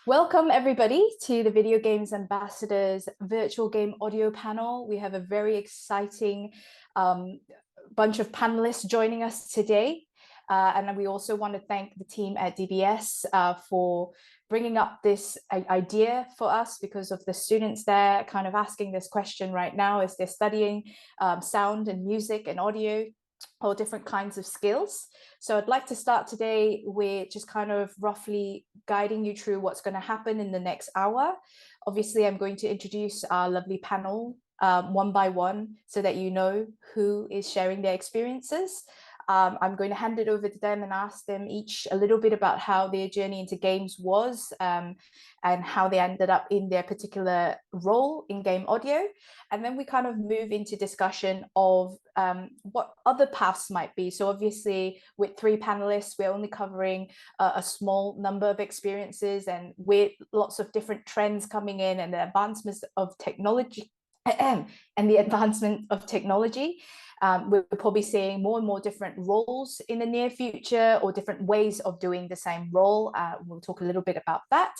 Welcome everybody to the Video Games Ambassadors virtual game audio panel. We have a very exciting bunch of panelists joining us today. And we also want to thank the team at DBS for bringing up this idea for us, because of the students there kind of asking this question right now as they're studying sound and music and audio, all different kinds of skills. So I'd like to start today with just kind of roughly guiding you through what's going to happen in the next hour. Obviously, I'm going to introduce our lovely panel one by one so that you know who is sharing their experiences. I'm going to hand it over to them and ask them each a little bit about how their journey into games was and how they ended up in their particular role in game audio. And then we kind of move into discussion of what other paths might be. So obviously with three panelists, we're only covering a small number of experiences, and with lots of different trends coming in and the advancements of technology and the advancement of technology. We're probably seeing more and more different roles in the near future, or different ways of doing the same role. We'll talk a little bit about that.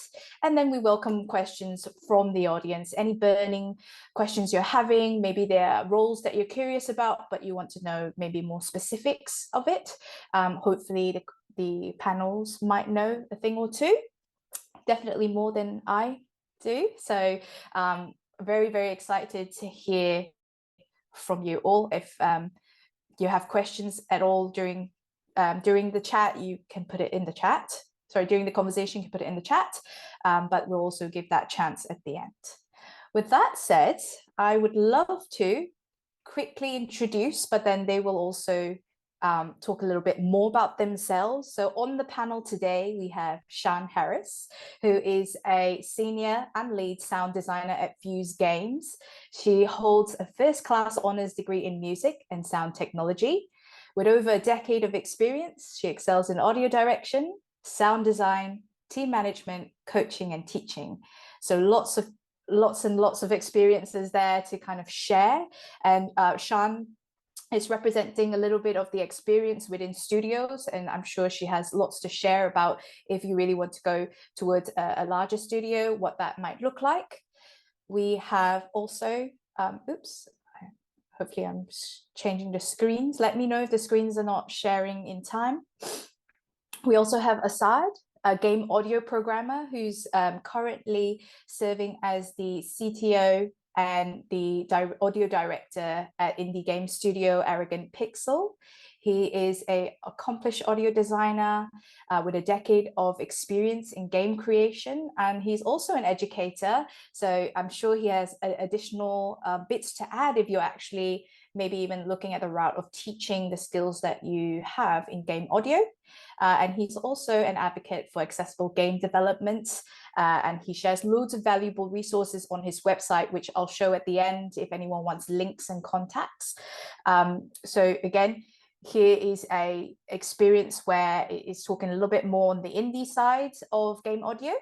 And then we welcome questions from the audience. Any burning questions you're having, maybe there are roles that you're curious about, but you want to know maybe more specifics of it. Hopefully the panels might know a thing or two, definitely more than I do. So very, very excited to hear from you all. If you have questions at all during the chat, you can put it in the chat. Sorry, during the conversation, you can put it in the chat, but we'll also give that chance at the end. With that said, I would love to quickly introduce, but then they will also talk a little bit more about themselves. So on the panel today, we have Sian Harris, who is a senior and lead sound designer at Fuse Games. She holds a first-class honors degree in music and sound technology. With over a decade of experience, she excels in audio direction, sound design, team management, coaching, and teaching. So lots and lots of experiences there to kind of share. And Sian is representing a little bit of the experience within studios, and I'm sure she has lots to share about if you really want to go towards a larger studio, what that might look like. We have also, hopefully I'm changing the screens. Let me know if the screens are not sharing in time. We also have Asad, a game audio programmer who's currently serving as the CTO and the audio director at indie game studio Arrogant Pixel. He is an accomplished audio designer with a decade of experience in game creation, and he's also an educator. So I'm sure he has additional bits to add if you're actually maybe even looking at the route of teaching the skills that you have in game audio. And he's also an advocate for accessible game development. And he shares loads of valuable resources on his website, which I'll show at the end if anyone wants links and contacts. So again, here is a experience where it is talking a little bit more on the indie side of game audio.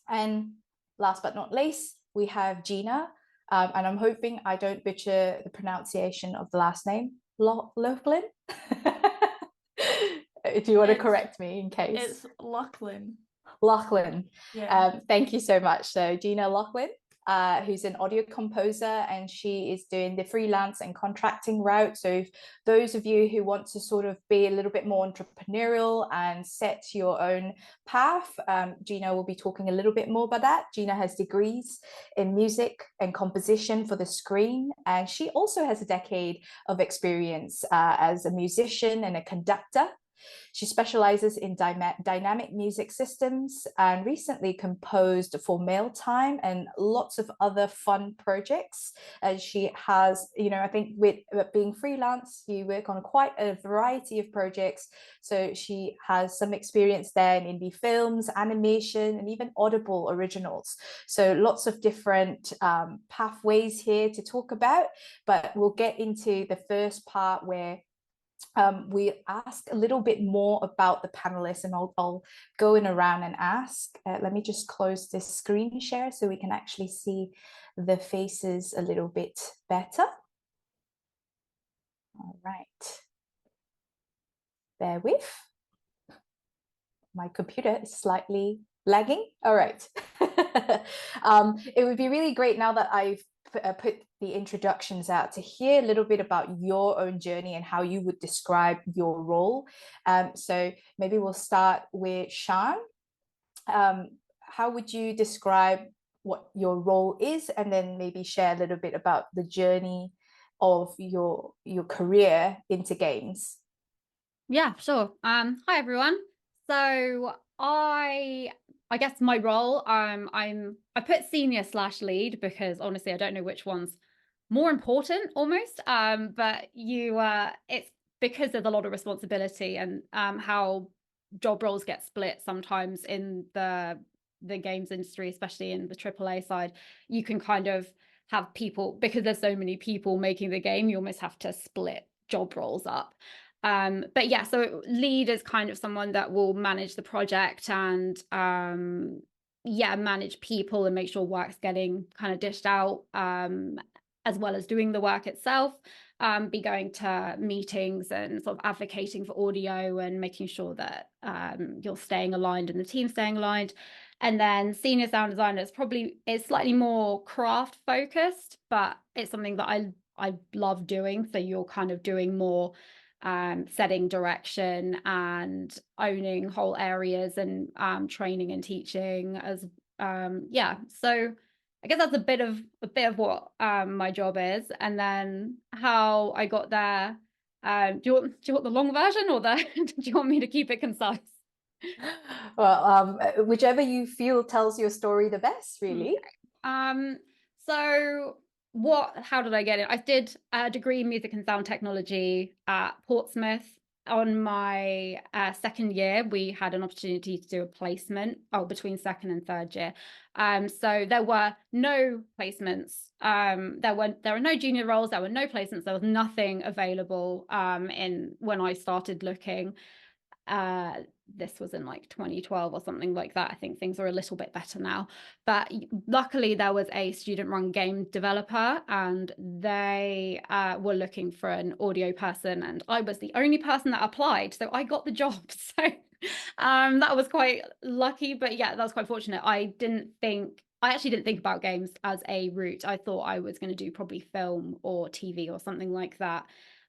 And last but not least, we have Gina. And I'm hoping I don't butcher the pronunciation of the last name, Lachlan. Do you want to correct me in case? It's Lachlan. Lachlan. Yeah. Thank you so much. So Gina Lachlan, who's an audio composer, and she is doing the freelance and contracting route. So if those of you who want to sort of be a little bit more entrepreneurial and set your own path, Gina will be talking a little bit more about that. Gina has degrees in music and composition for the screen, and she also has a decade of experience as a musician and a conductor. She specializes in dynamic music systems and recently composed for Mail Time and lots of other fun projects. She has, I think with being freelance, you work on quite a variety of projects. So she has some experience there in indie films, animation, and even Audible originals. So lots of different pathways here to talk about, but we'll get into the first part where we ask a little bit more about the panelists, and I'll go in around and ask. Let me just close this screen share so we can actually see the faces a little bit better. All right. Bear with. My computer is slightly Lagging? All right. It would be really great now that I've put the introductions out to hear a little bit about your own journey and how you would describe your role. So maybe we'll start with Sean. How would you describe what your role is, and then maybe share a little bit about the journey of your career into games? Yeah, sure. Hi everyone. So I guess my role, I put senior slash lead because honestly I don't know which one's more important almost. But it's because there's a lot of responsibility and how job roles get split sometimes in the games industry, especially in the AAA side. You can kind of have people, because there's so many people making the game, you almost have to split job roles up. But yeah, so lead is kind of someone that will manage the project and yeah, manage people and make sure work's getting kind of dished out, as well as doing the work itself. Be going to meetings and sort of advocating for audio and making sure that you're staying aligned and the team's staying aligned. And then senior sound designer is slightly more craft focused, but it's something that I love doing. So you're kind of doing more setting direction and owning whole areas and training and teaching as yeah. So I guess that's a bit of what my job is, and then how I got there. Do you want the long version or the do you want me to keep it concise? Well, whichever you feel tells your story the best, Okay. really. Um, so how did I get it? I did a degree in music and sound technology at Portsmouth. On my second year, we had an opportunity to do a placement, between second and third year. So there were no placements. There were no junior roles, there were no placements, there was nothing available in when I started looking. This was in like 2012 or something like that. I think things are a little bit better now, but luckily there was a student run game developer and they were looking for an audio person, and I was the only person that applied, so I got the job. So that was quite lucky, but yeah, that was quite fortunate. I actually didn't think about games as a route. I thought I was going to do probably film or TV or something like that.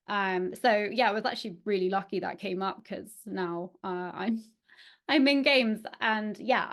So yeah, I was actually really lucky that came up because now I'm in games, and yeah,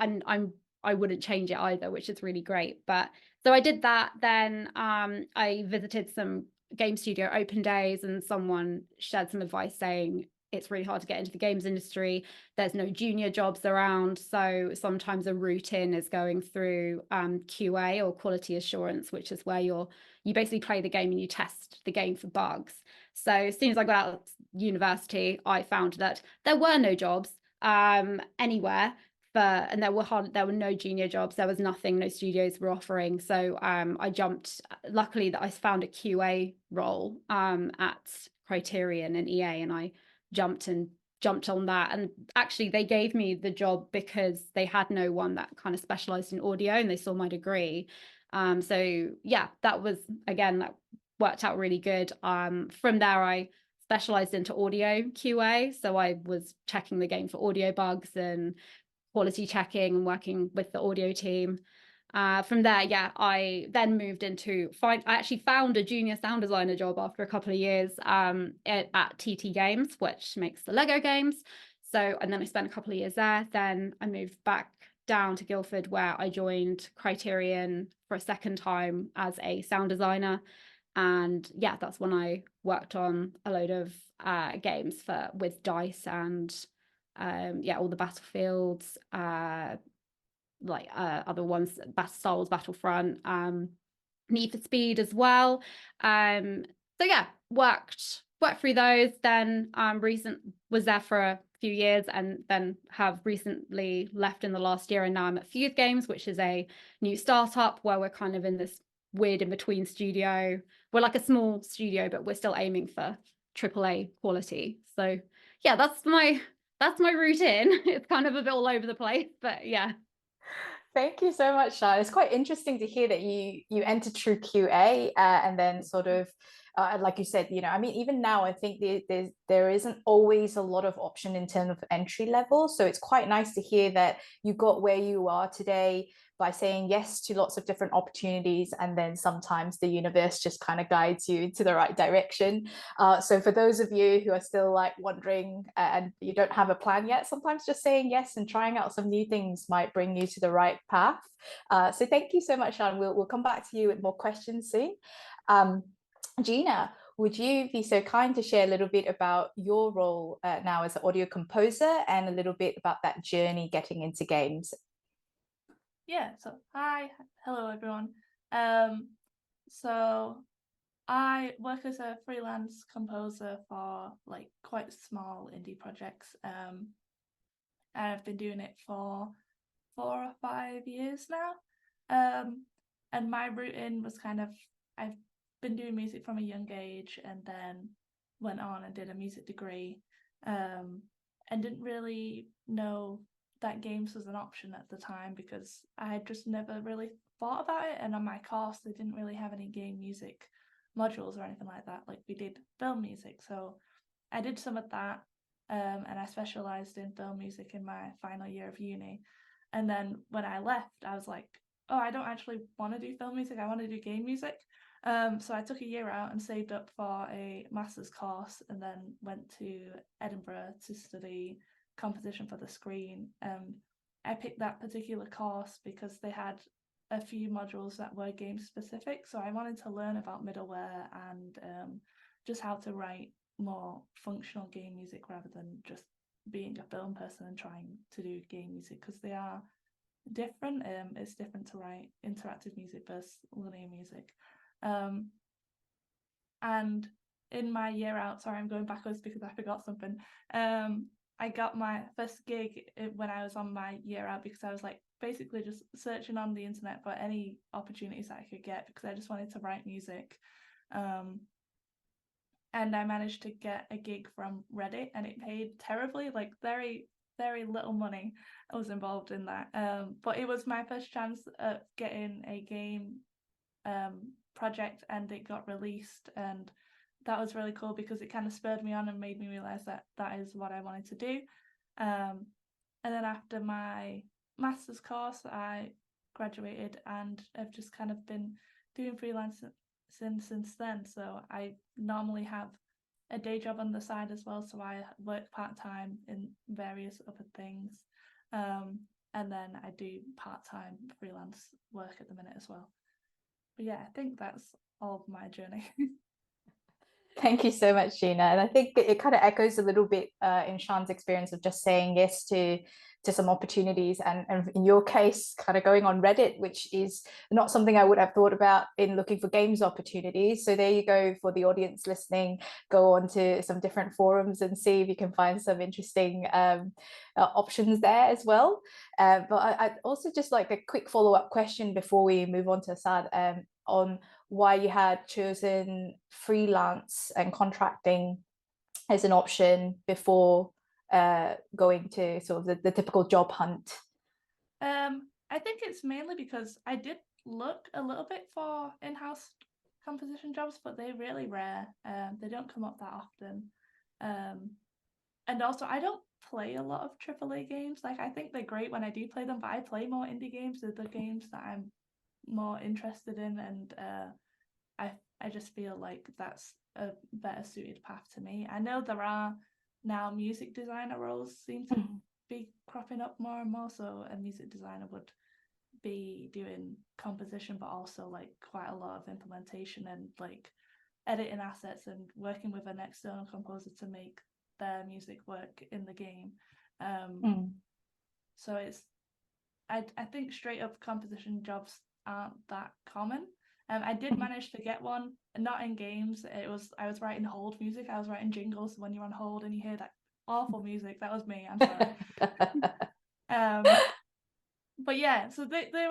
I wouldn't change it either, which is really great. But so I did that. Then I visited some game studio open days, and someone shared some advice saying it's really hard to get into the games industry. There's no junior jobs around, so sometimes a route in is going through QA or quality assurance, which is where you basically play the game and you test the game for bugs. So as soon as I got out of university, I found that there were no jobs anywhere, and there were no junior jobs. There was nothing, no studios were offering. So I jumped. Luckily, that I found a QA role at Criterion and EA, and I jumped on that. And actually, they gave me the job because they had no one that kind of specialized in audio, and they saw my degree. So yeah, that was again that worked out really good. From there, I specialized into audio QA. So I was checking the game for audio bugs and quality checking and working with the audio team. From there, yeah, I then moved I actually found a junior sound designer job after a couple of years at TT Games, which makes the Lego games. So, and then I spent a couple of years there. Then I moved back down to Guildford, where I joined Criterion for a second time as a sound designer. And yeah, that's when I worked on a load of games with dice and yeah, all the battlefields, other ones, Star Wars Battlefront, Need for Speed as well. So yeah, worked through those. Then was there for a few years, and then have recently left in the last year. And now I'm at Fuse Games, which is a new startup where we're kind of in this weird in between studio. We're like a small studio, but we're still aiming for AAA quality. So yeah, that's my route in. It's kind of a bit all over the place, but yeah. Thank you so much, Sean. It's quite interesting to hear that you entered through QA and then sort of like you said, I mean, even now, I think there isn't always a lot of option in terms of entry level. So it's quite nice to hear that you got where you are today by saying yes to lots of different opportunities, and then sometimes the universe just kind of guides you to the right direction. So for those of you who are still like wondering and you don't have a plan yet, sometimes just saying yes and trying out some new things might bring you to the right path. So thank you so much, Sean. We'll come back to you with more questions soon. Gina, would you be so kind to share a little bit about your role now as an audio composer, and a little bit about that journey getting into games? Yeah, so hello everyone. So I work as a freelance composer for like quite small indie projects. I've been doing it for 4 or 5 years now. And my route in was I've been doing music from a young age, and then went on and did a music degree, and didn't really know that games was an option at the time because I had just never really thought about it. And on my course, they didn't really have any game music modules or anything like that. Like we did film music, so I did some of that, and I specialized in film music in my final year of uni. And then when I left, I was like, oh, I don't actually want to do film music. I want to do game music. So I took a year out and saved up for a master's course, and then went to Edinburgh to study composition for the screen. I picked that particular course because they had a few modules that were game specific. So I wanted to learn about middleware and just how to write more functional game music rather than just being a film person and trying to do game music, because they are different. It's different to write interactive music versus linear music. And in my year out, sorry, I'm going backwards because I forgot something. I got my first gig when I was on my year out, because I was like basically just searching on the internet for any opportunities that I could get, because I just wanted to write music. And I managed to get a gig from Reddit, and it paid terribly, like very, very little money was involved in that. But it was my first chance at getting a game project, and it got released, and that was really cool because it kind of spurred me on and made me realize that that is what I wanted to do. And then after my master's course, I graduated and have just kind of been doing freelance since then. So I normally have a day job on the side as well, so I work part-time in various other things, and then I do part-time freelance work at the minute as well. But yeah, I think that's all of my journey. Thank you so much, Gina. And I think it kind of echoes a little bit in Sean's experience of just saying yes to some opportunities, and in your case, kind of going on Reddit, which is not something I would have thought about in looking for games opportunities. So there you go, for the audience listening, go on to some different forums and see if you can find some interesting options there as well. But I'd also just like a quick follow-up question before we move on to Asad, on why you had chosen freelance and contracting as an option before going to sort of the typical job hunt. I think it's mainly because I did look a little bit for in-house composition jobs, but they're really rare. They don't come up that often. And also, I don't play a lot of AAA games. Like, I think they're great when I do play them, but I play more indie games. They're the games that I'm more interested in, and I just feel like that's a better suited path to me. I know there are now music designer roles seem to be cropping up more and more, so a music designer would be doing composition, but also like quite a lot of implementation and like editing assets and working with an external composer to make their music work in the game. So it's I think straight up composition jobs aren't that common. I did manage to get one, not in games. I was writing hold music. I was writing jingles when you're on hold and you hear that awful music. That was me. I'm sorry. But yeah, so they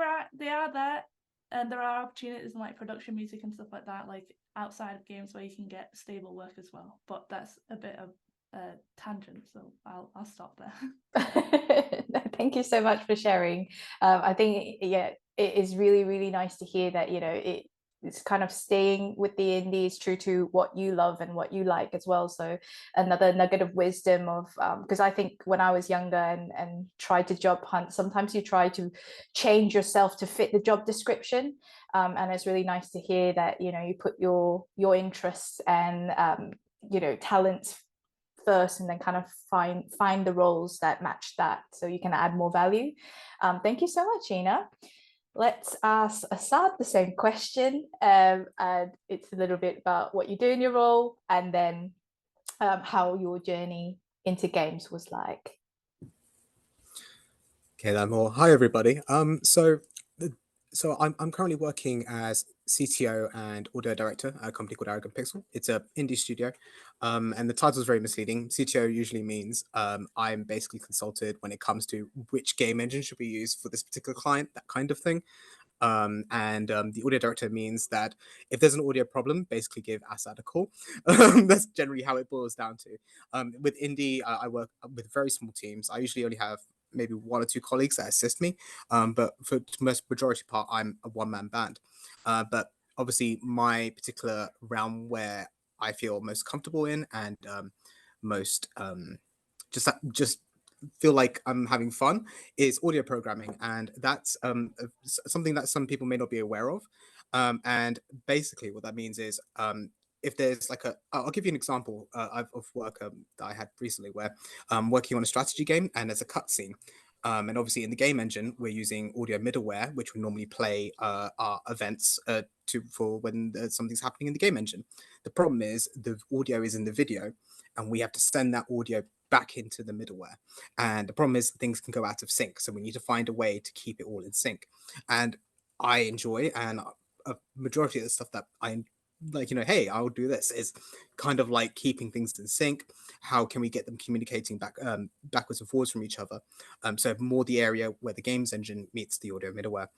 are there, and there are opportunities in like production music and stuff like that, like outside of games, where you can get stable work as well. But that's a bit of a tangent, so I'll stop there. Thank you so much for sharing. I think, yeah, it is really, really nice to hear that, it's kind of staying with the indies, true to what you love and what you like as well. So another nugget of wisdom of, because I think when I was younger and tried to job hunt, sometimes you try to change yourself to fit the job description. And it's really nice to hear that, you know, you put your interests and, you know, talents first, and then kind of find the roles that match that, so you can add more value. Thank you so much, Ina. Let's ask Asad the same question, and it's a little bit about what you do in your role, and then how your journey into games was like. Okay, then. Well, hi everybody. So I'm currently working as CTO and audio director at a company called Arrogant Pixel. It's an indie studio, and the title is very misleading. CTO usually means I'm basically consulted when it comes to which game engine should we use for this particular client, that kind of thing. The audio director means that if there's an audio problem, basically give Assad a call. That's generally how it boils down to. With indie, I work with very small teams. I usually only have maybe 1 or 2 colleagues that assist me, but for the most majority part, I'm a one-man band. But obviously, my particular realm where I feel most comfortable in and most just feel like I'm having fun is audio programming, and that's something that some people may not be aware of. And basically, what that means is if there's like I'll give you an example of work that I had recently, where I'm working on a strategy game and there's a cutscene. And obviously, in the game engine, we're using audio middleware, which would normally play our events for when something's happening in the game engine. The problem is the audio is in the video, and we have to send that audio back into the middleware. And the problem is things can go out of sync. So we need to find a way to keep it all in sync. And I enjoy, and a majority of the stuff that I like, you know, hey, I'll do this, is kind of like keeping things in sync. How can we get them communicating backwards and forwards from each other? So more the area where the games engine meets the audio middleware.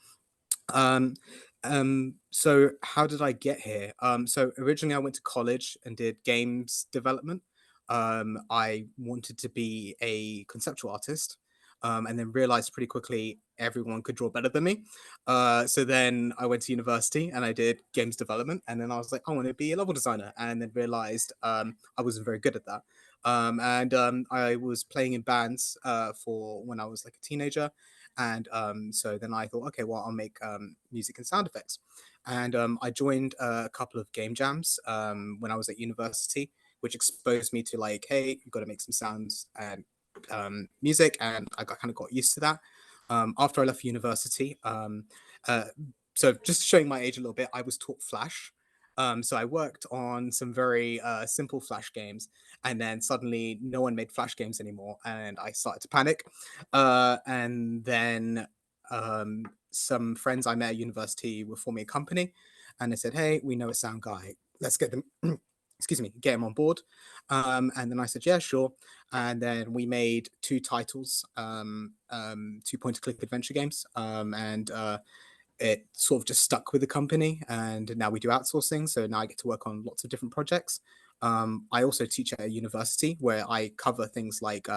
So how did I get here? So originally I went to college and did games development. I wanted to be a conceptual artist, and then realized pretty quickly everyone could draw better than me. So then I went to university and I did games development, and then I was like, I want to be a level designer, and then realized I wasn't very good at that. I was playing in bands for when I was like a teenager. And so then I thought, okay, well, I'll make music and sound effects. And I joined a couple of game jams when I was at university, which exposed me to like, hey, you've got to make some sounds and music. And I kind of got used to that. After I left university, so just showing my age a little bit, I was taught Flash. So I worked on some very simple Flash games, and then suddenly no one made Flash games anymore, and I started to panic. And then some friends I met at university were forming a company, and they said, hey, we know a sound guy, let's get them excuse me, get him on board. And then I said, yeah, sure. And then we made 2 titles, 2 point-and-click adventure games, and it sort of just stuck with the company, and now we do outsourcing. So now I get to work on lots of different projects. I also teach at a university where I cover things like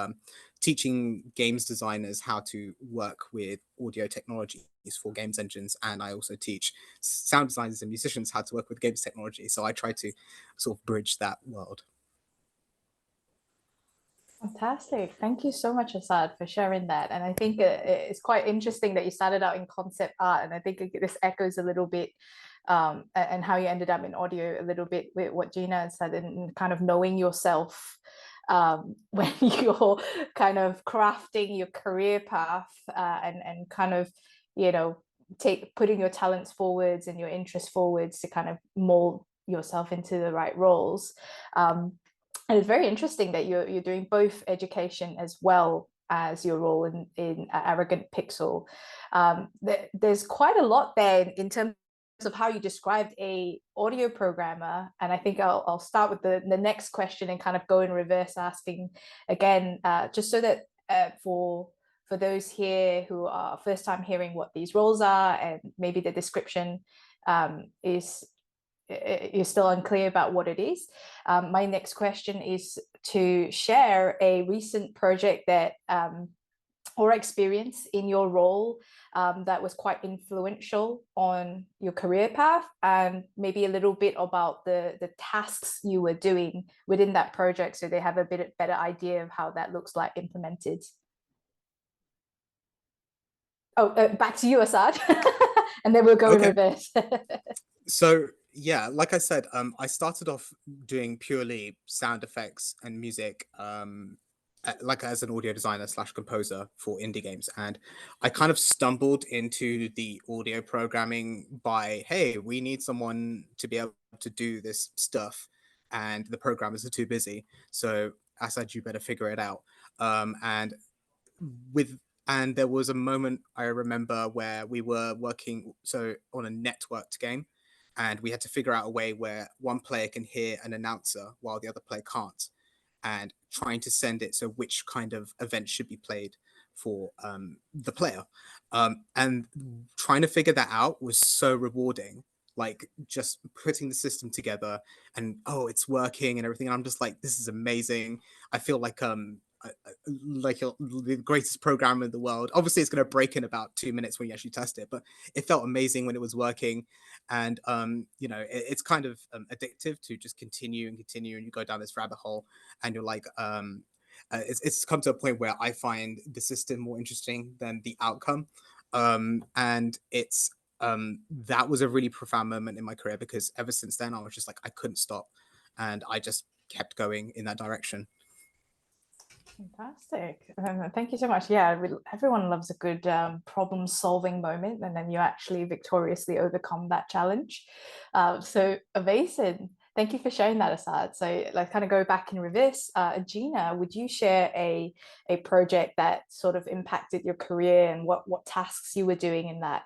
teaching games designers how to work with audio technologies for games engines. And I also teach sound designers and musicians how to work with games technology. So I try to sort of bridge that world. Fantastic. Thank you so much, Asad, for sharing that. And I think it's quite interesting that you started out in concept art. And I think this echoes a little bit and how you ended up in audio a little bit with what Gina said, and kind of knowing yourself when you're kind of crafting your career path and kind of, you know, putting your talents forwards and your interests forwards to kind of mold yourself into the right roles. And it's very interesting that you're doing both education as well as your role in Arrogant Pixel. There's quite a lot there in terms of how you described a audio programmer, and I think I'll start with the next question and kind of go in reverse, asking again, just so that for those here who are first time hearing what these roles are, and maybe the description is you're still unclear about what it is. My next question is to share a recent project that or experience in your role that was quite influential on your career path, and maybe a little bit about the tasks you were doing within that project, so they have a bit better idea of how that looks like implemented. Oh, back to you, Asad. And then we'll go in reverse. So yeah, like I said, I started off doing purely sound effects and music, like as an audio designer slash composer for indie games, and I kind of stumbled into the audio programming by, hey, we need someone to be able to do this stuff, and the programmers are too busy. So I said, you better figure it out. And with and there was a moment I remember where we were working on a networked game, and we had to figure out a way where one player can hear an announcer while the other player can't, and trying to send it so which kind of event should be played for the player, and trying to figure that out was so rewarding, like just putting the system together and, oh, it's working and everything, and I'm just like, this is amazing. I feel like the greatest programmer in the world. Obviously it's going to break in about 2 minutes when you actually test it, but it felt amazing when it was working. And it's kind of addictive to just continue and you go down this rabbit hole, and you're like, it's come to a point where I find the system more interesting than the outcome. And it's that was a really profound moment in my career, because ever since then I was just like, I couldn't stop, and I just kept going in that direction. Fantastic. Thank you so much. Yeah, everyone loves a good problem solving moment, and then you actually victoriously overcome that challenge. So amazing. Thank you for sharing that, Asad. So let's kind of go back in reverse. Gina, would you share a project that sort of impacted your career, and what tasks you were doing in that?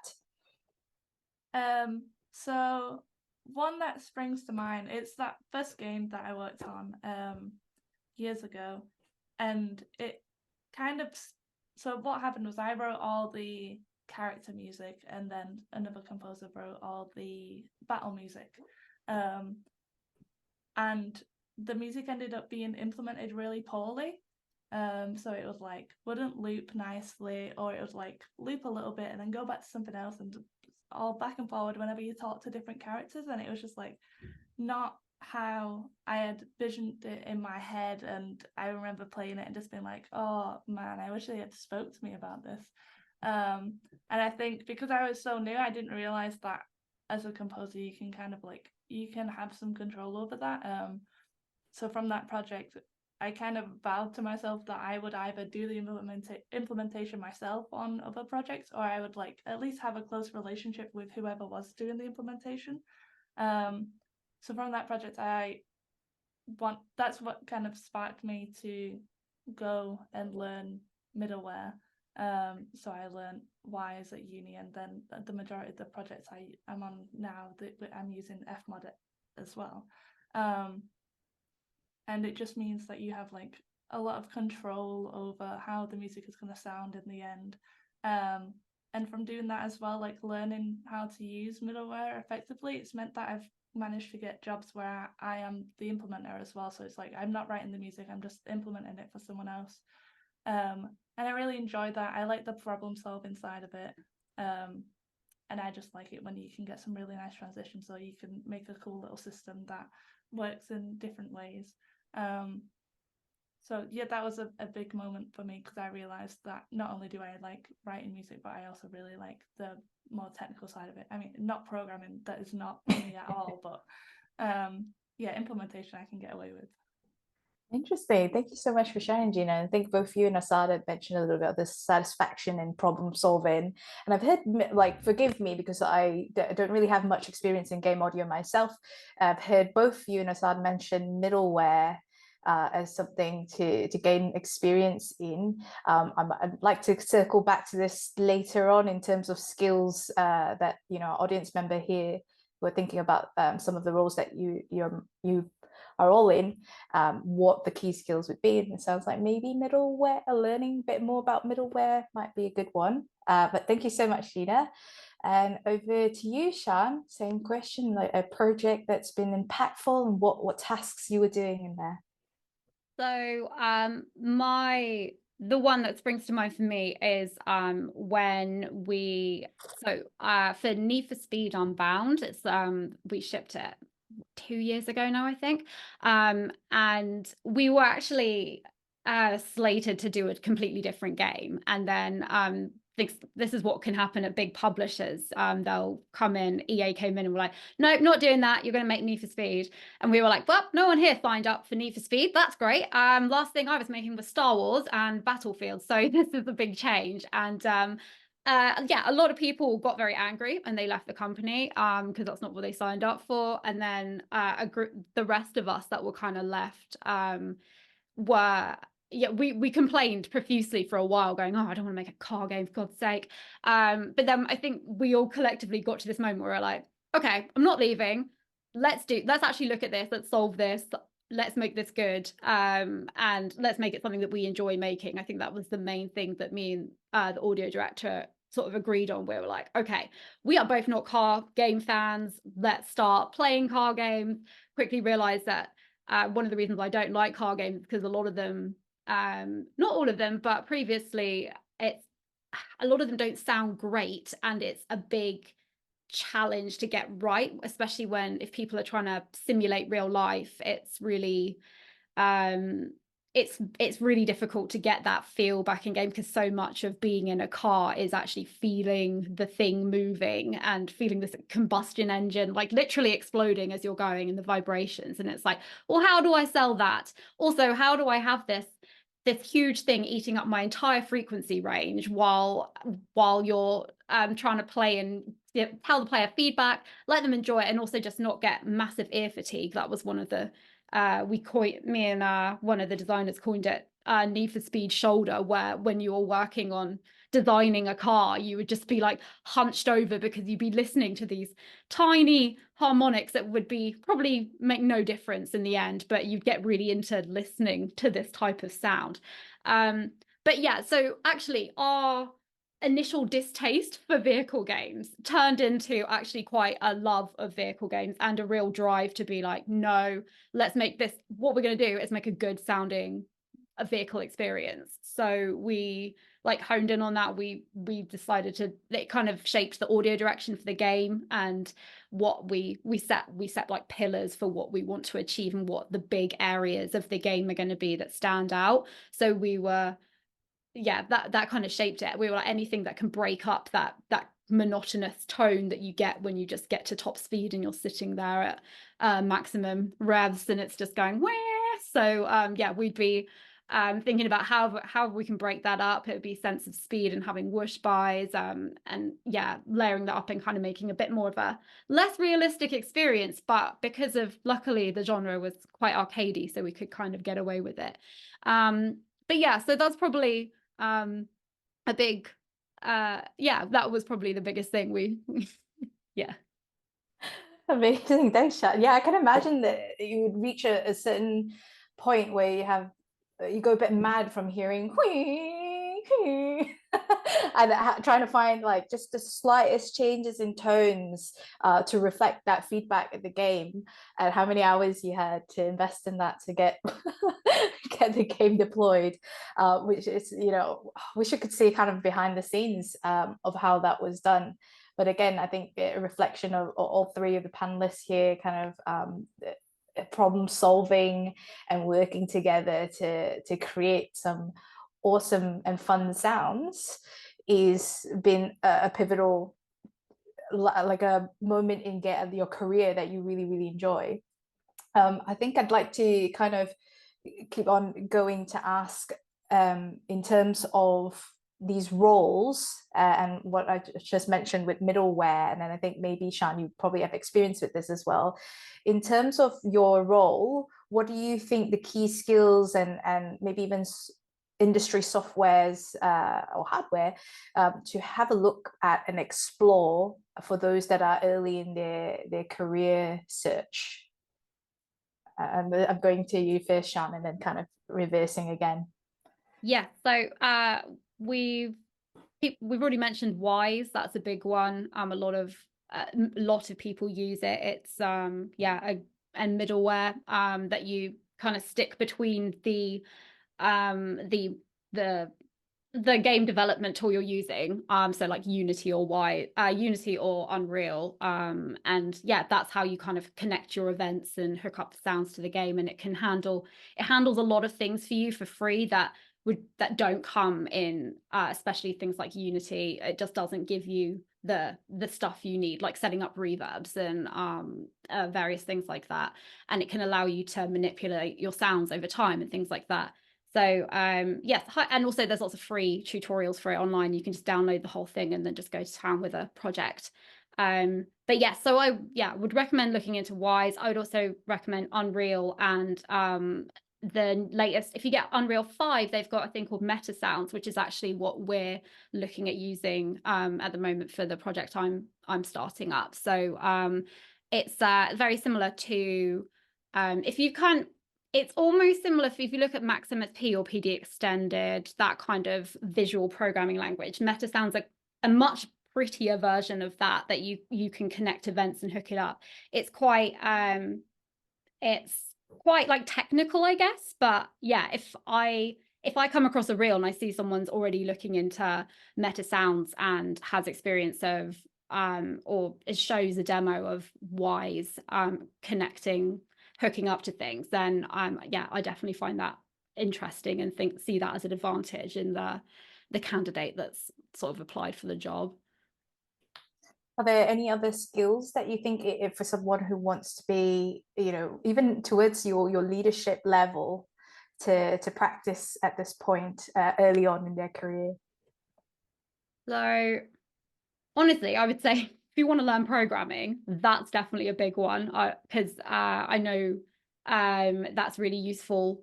So one that springs to mind, it's that first game that I worked on years ago, and it kind of, so what happened was I wrote all the character music, and then another composer wrote all the battle music, and the music ended up being implemented really poorly. So it was like wouldn't loop nicely, or it was like loop a little bit and then go back to something else, and all back and forward whenever you talk to different characters, and it was just like not how I had visioned it in my head. And I remember playing it and just being like, oh man, I wish they had spoke to me about this. And I think because I was so new, I didn't realize that as a composer you can kind of like, you can have some control over that. So from that project, I kind of vowed to myself that I would either do the implementation myself on other projects, or I would like at least have a close relationship with whoever was doing the implementation. So from that project, that's what kind of sparked me to go and learn middleware. So I learned Wise at uni, and then the majority of the projects I'm on now, I'm using Fmod as well. And it just means that you have like a lot of control over how the music is going to sound in the end. And from doing that as well, like learning how to use middleware effectively, it's meant that I've managed to get jobs where I am the implementer as well. So it's like I'm not writing the music, I'm just implementing it for someone else. And I really enjoy that. I like the problem solving side of it. And I just like it when you can get some really nice transitions, so you can make a cool little system that works in different ways. So yeah, that was a big moment for me, because I realized that not only do I like writing music, but I also really like the more technical side of it. I mean, not programming, that is not me at all, but yeah, implementation I can get away with. Interesting. Thank you so much for sharing, Gina. I think both you and Asad had mentioned a little bit of this satisfaction in problem solving. And I've heard, like, forgive me because I don't really have much experience in game audio myself. I've heard both you and Asad mention middleware as something to gain experience in. I'd like to circle back to this later on in terms of skills that, you know, our audience member here were thinking about some of the roles that you are all in, what the key skills would be. And it sounds like maybe middleware, learning a bit more about middleware might be a good one. But thank you so much, Gina. And over to you, Shan, same question, like a project that's been impactful, and what tasks you were doing in there. So my the one that springs to mind for me is when for Need for Speed Unbound, it's we shipped it 2 years ago now, I think, and we were actually slated to do a completely different game, and then this is what can happen at big publishers. They'll come in, EA came in and were like, nope, not doing that, you're going to make Need for Speed. And we were like, well, no one here signed up for Need for Speed, that's great. Last thing I was making was Star Wars and Battlefield, so this is a big change. And yeah, a lot of people got very angry and they left the company because that's not what they signed up for. And then the rest of us that were kind of left we complained profusely for a while, going, oh, I don't want to make a car game, for God's sake. But then I think we all collectively got to this moment where we're like, okay, I'm not leaving. Let's actually look at this. Let's solve this. Let's make this good. And let's make it something that we enjoy making. I think that was the main thing that me and the audio director sort of agreed on, where we're like, okay, we are both not car game fans. Let's start playing car games. Quickly realized that one of the reasons I don't like car games is because a lot of them, not all of them, but previously, a lot of them don't sound great, and it's a big challenge to get right, especially if people are trying to simulate real life. It's really it's really difficult to get that feel back in game, because so much of being in a car is actually feeling the thing moving and feeling this combustion engine like literally exploding as you're going, and the vibrations. And it's like, well, how do I sell that? Also, how do I have this huge thing eating up my entire frequency range while you're trying to play and tell the player feedback, let them enjoy it, and also just not get massive ear fatigue? That was one of the me and one of the designers coined it Need for Speed shoulder, where when you were working on designing a car, you would just be like hunched over because you'd be listening to these tiny harmonics that would probably make no difference in the end, but you'd get really into listening to this type of sound. But yeah, so actually our initial distaste for vehicle games turned into actually quite a love of vehicle games and a real drive to be like, no, let's make this, what we're going to do is make a good sounding vehicle experience. So we like honed in on that. We decided it kind of shaped the audio direction for the game, and what we set like pillars for what we want to achieve and what the big areas of the game are going to be that stand out. So we were, yeah, that kind of shaped it. We were like, anything that can break up that monotonous tone that you get when you just get to top speed and you're sitting there at maximum revs and it's just going wah. So yeah, we'd be thinking about how we can break that up. It would be sense of speed and having whoosh bys, and yeah, layering that up and kind of making a bit more of a less realistic experience. But because of, luckily, the genre was quite arcadey, so we could kind of get away with it. But yeah, so that's probably a big yeah, that was probably the biggest thing we yeah. Amazing, thanks, Shan. Yeah, I can imagine that you would reach a certain point where you go a bit mad from hearing and trying to find like just the slightest changes in tones to reflect that feedback at the game, and how many hours you had to invest in that to get get the game deployed, which is, you know, wish you could see kind of behind the scenes of how that was done. But again, I think a reflection of all three of the panelists here, kind of problem solving and working together to create some awesome and fun sounds, is been a pivotal, like a moment in your career that you really, really enjoy. I think I'd like to kind of keep on going to ask, in terms of these roles and what I just mentioned with middleware, and then I think maybe Shan, you probably have experience with this as well. In terms of your role, what do you think the key skills and maybe even industry softwares or hardware to have a look at and explore for those that are early in their career search? And I'm going to you first, Shan, and then kind of reversing again. Yeah, so we've already mentioned Wise. That's a big one. A lot of people use it. It's yeah, and middleware that you kind of stick between the the game development tool you're using, so like Unity or Unreal, and yeah, that's how you kind of connect your events and hook up the sounds to the game, and it handles a lot of things for you for free that don't come in, especially things like Unity. It just doesn't give you the stuff you need, like setting up reverbs and various things like that, and it can allow you to manipulate your sounds over time and things like that. So yes, and also there's lots of free tutorials for it online. You can just download the whole thing and then just go to town with a project. But yeah, so I would recommend looking into Wise. I would also recommend Unreal, and the latest, if you get Unreal 5, they've got a thing called Meta Sounds, which is actually what we're looking at using at the moment for the project I'm starting up. So it's very similar to if you can't. It's almost similar if you look at MaxMSP or PD Extended, that kind of visual programming language. Meta sounds like a much prettier version of that you can connect events and hook it up. It's quite like technical, I guess. But yeah, if I come across a reel and I see someone's already looking into Meta Sounds and has experience of or it shows a demo of Wise hooking up to things, then I definitely find that interesting and see that as an advantage in the candidate that's sort of applied for the job. Are there any other skills that you think, if for someone who wants to be, even towards your leadership level, to practice at this point early on in their career? So honestly, I would say if you want to learn programming, that's definitely a big one, because I know that's really useful.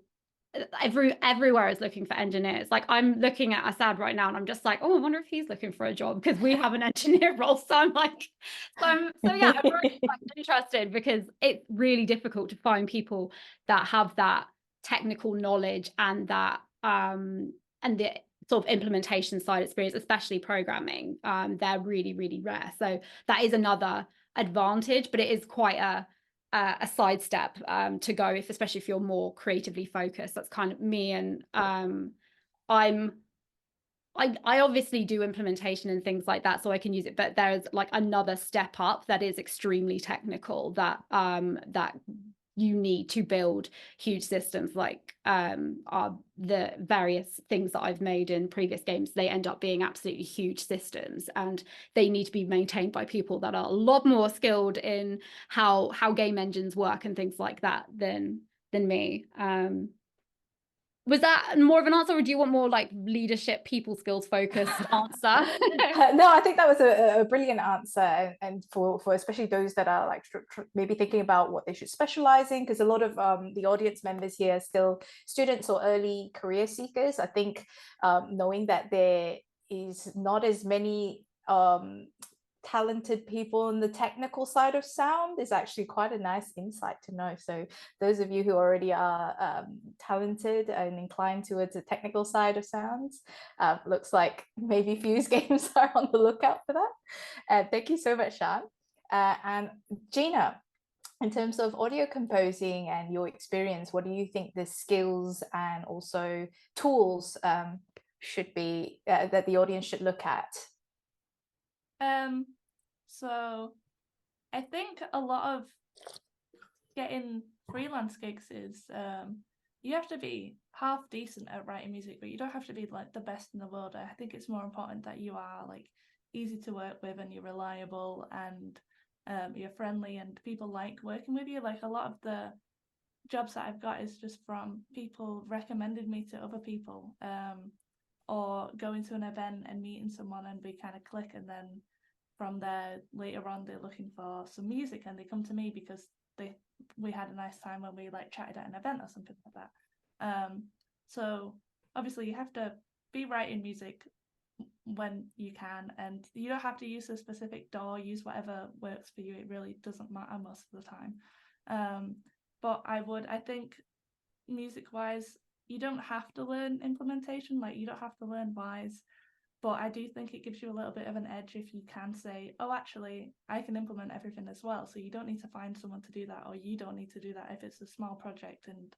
Everywhere is looking for engineers. Like, I'm looking at Assad right now and I'm just like, oh, I wonder if he's looking for a job, because we have an engineer role. So I'm like, I'm very interested, because it's really difficult to find people that have that technical knowledge and that and the sort of implementation side experience, especially programming. They're really, really rare. So that is another advantage, but it is quite a sidestep to go, especially if you're more creatively focused. That's kind of me. And I obviously do implementation and things like that, so I can use it, but there's like another step up that is extremely technical that you need to build huge systems. Like are the various things that I've made in previous games, they end up being absolutely huge systems, and they need to be maintained by people that are a lot more skilled in how game engines work and things like that than me. Was that more of an answer, or do you want more like leadership, people skills focused answer? No, I think that was a brilliant answer, and for especially those that are like maybe thinking about what they should specialize in, because a lot of the audience members here are still students or early career seekers. I think knowing that there is not as many talented people on the technical side of sound is actually quite a nice insight to know. So those of you who already are talented and inclined towards the technical side of sounds, looks like maybe Fuse Games are on the lookout for that. Thank you so much, Shan. And Gina, in terms of audio composing and your experience, what do you think the skills and also tools should be that the audience should look at? So I think a lot of getting freelance gigs is you have to be half decent at writing music, but you don't have to be like the best in the world. I think it's more important that you are like easy to work with, and you're reliable, and you're friendly, and people like working with you. Like, a lot of the jobs that I've got is just from people recommended me to other people, or going to an event and meeting someone and we kind of click, and then from there later on they're looking for some music and they come to me because we had a nice time when we like chatted at an event or something like that. So obviously you have to be writing music when you can, and you don't have to use a specific DAW. Use whatever works for you. It really doesn't matter most of the time. But I think music wise, you don't have to learn implementation, like you don't have to learn Wise, but I do think it gives you a little bit of an edge if you can say, oh, actually, I can implement everything as well. So you don't need to find someone to do that, or you don't need to do that if it's a small project and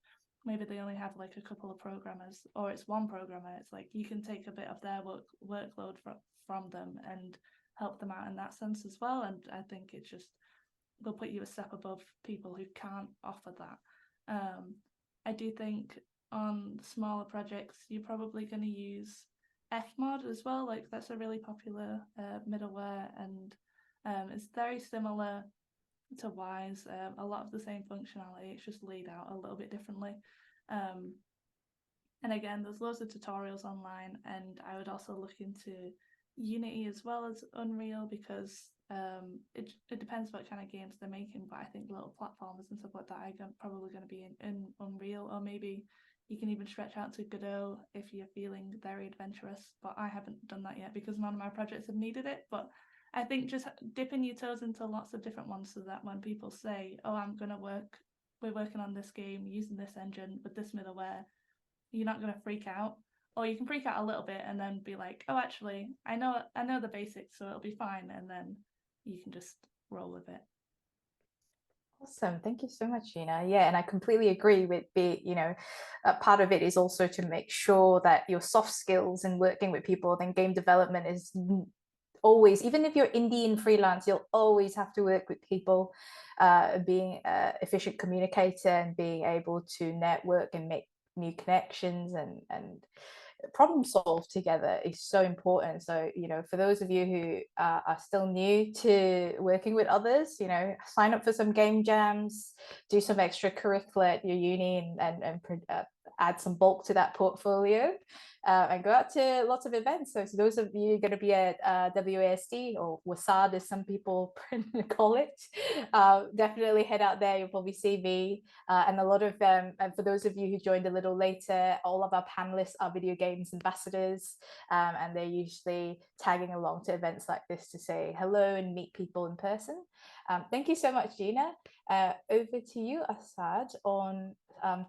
maybe they only have like a couple of programmers, or it's one programmer. It's like you can take a bit of their workload from them and help them out in that sense as well. And I think it just will put you a step above people who can't offer that. I do think on smaller projects, you're probably going to use Fmod as well. Like that's a really popular middleware, and it's very similar to Wise. A lot of the same functionality, it's just laid out a little bit differently. And again, there's loads of tutorials online, and I would also look into Unity as well as Unreal, because it depends what kind of games they're making, but I think little platformers and stuff like that are probably going to be in Unreal, or maybe you can even stretch out to Godot if you're feeling very adventurous, but I haven't done that yet because none of my projects have needed it. But I think just dipping your toes into lots of different ones, so that when people say, oh, we're working on this game using this engine with this middleware, you're not going to freak out. Or you can freak out a little bit and then be like, oh, actually, I know the basics, so it'll be fine. And then you can just roll with it. Awesome. Thank you so much, Gina. Yeah, and I completely agree with part of it is also to make sure that your soft skills and working with people, then game development is always, even if you're indie and freelance, you'll always have to work with people, being an efficient communicator and being able to network and make new connections and problem solve together is so important. So, for those of you who are still new to working with others, sign up for some game jams, do some extracurricular at your uni, and add some bulk to that portfolio, and go out to lots of events. So those of you going to be at WASD, or WASAD as some people call it, definitely head out there. You'll probably see me and a lot of them. And for those of you who joined a little later, all of our panelists are video games ambassadors, and they're usually tagging along to events like this to say hello and meet people in person. Thank you so much, Gina. Over to you, Asad, on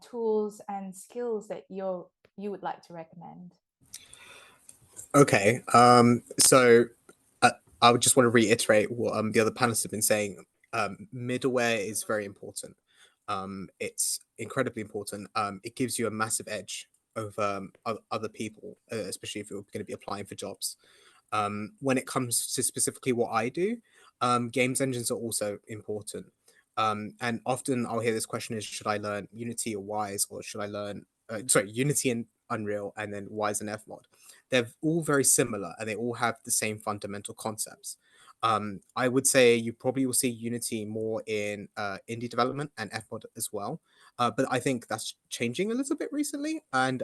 tools and skills that you would like to recommend. Okay, so I would just want to reiterate what the other panelists have been saying. Middleware is very important. It's incredibly important. It gives you a massive edge over other people, especially if you're going to be applying for jobs. When it comes to specifically what I do, games engines are also important. And often I'll hear this question is, should I learn Unity or Wise, or should I learn, Unity and Unreal and then Wise and Fmod? They're all very similar and they all have the same fundamental concepts. I would say you probably will see Unity more in indie development and Fmod as well. But I think that's changing a little bit recently. And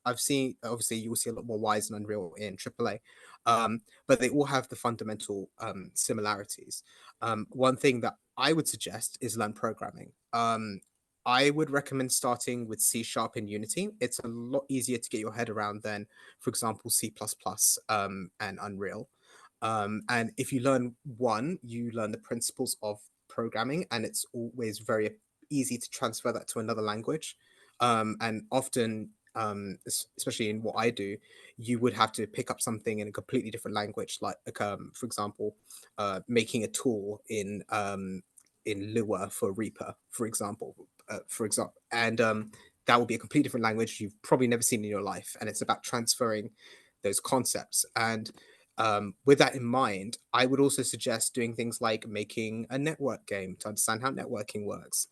I've seen, obviously, you will see a lot more Wise and Unreal in AAA. But they all have the fundamental similarities. One thing that I would suggest is learn programming. I would recommend starting with C# in Unity. It's a lot easier to get your head around than, for example, C++ and Unreal. And if you learn one, you learn the principles of programming, and it's always very easy to transfer that to another language. And often, especially in what I do, you would have to pick up something in a completely different language, like for example, making a tool in Lua for Reaper, for example, and that will be a completely different language you've probably never seen in your life, and it's about transferring those concepts. And with that in mind, I would also suggest doing things like making a network game to understand how networking works.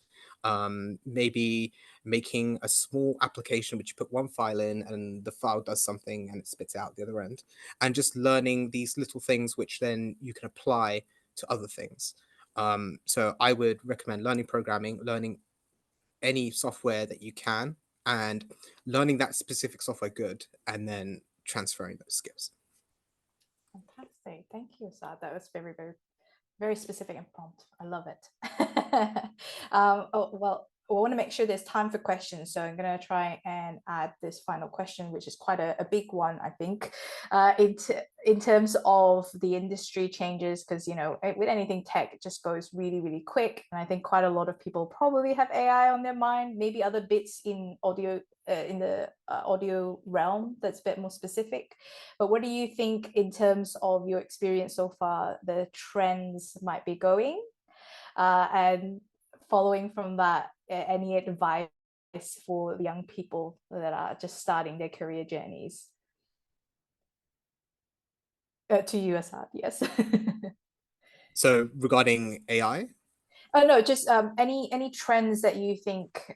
Maybe making a small application which you put one file in and the file does something and it spits out the other end, and just learning these little things which then you can apply to other things. So I would recommend learning programming, learning any software that you can, and learning that specific software good, and then transferring those skills. Fantastic. Thank you, Asad. That was very, very, very specific and prompt. I love it. Well, I want to make sure there's time for questions, so I'm going to try and add this final question, which is quite a big one, I think, in terms of the industry changes, because with anything tech, it just goes really, really quick, and I think quite a lot of people probably have AI on their mind, maybe other bits in audio, in the audio realm that's a bit more specific. But what do you think, in terms of your experience so far, the trends might be going? And following from that, any advice for the young people that are just starting their career journeys? To you, Asad, yes. So regarding AI, Oh no, just any trends that you think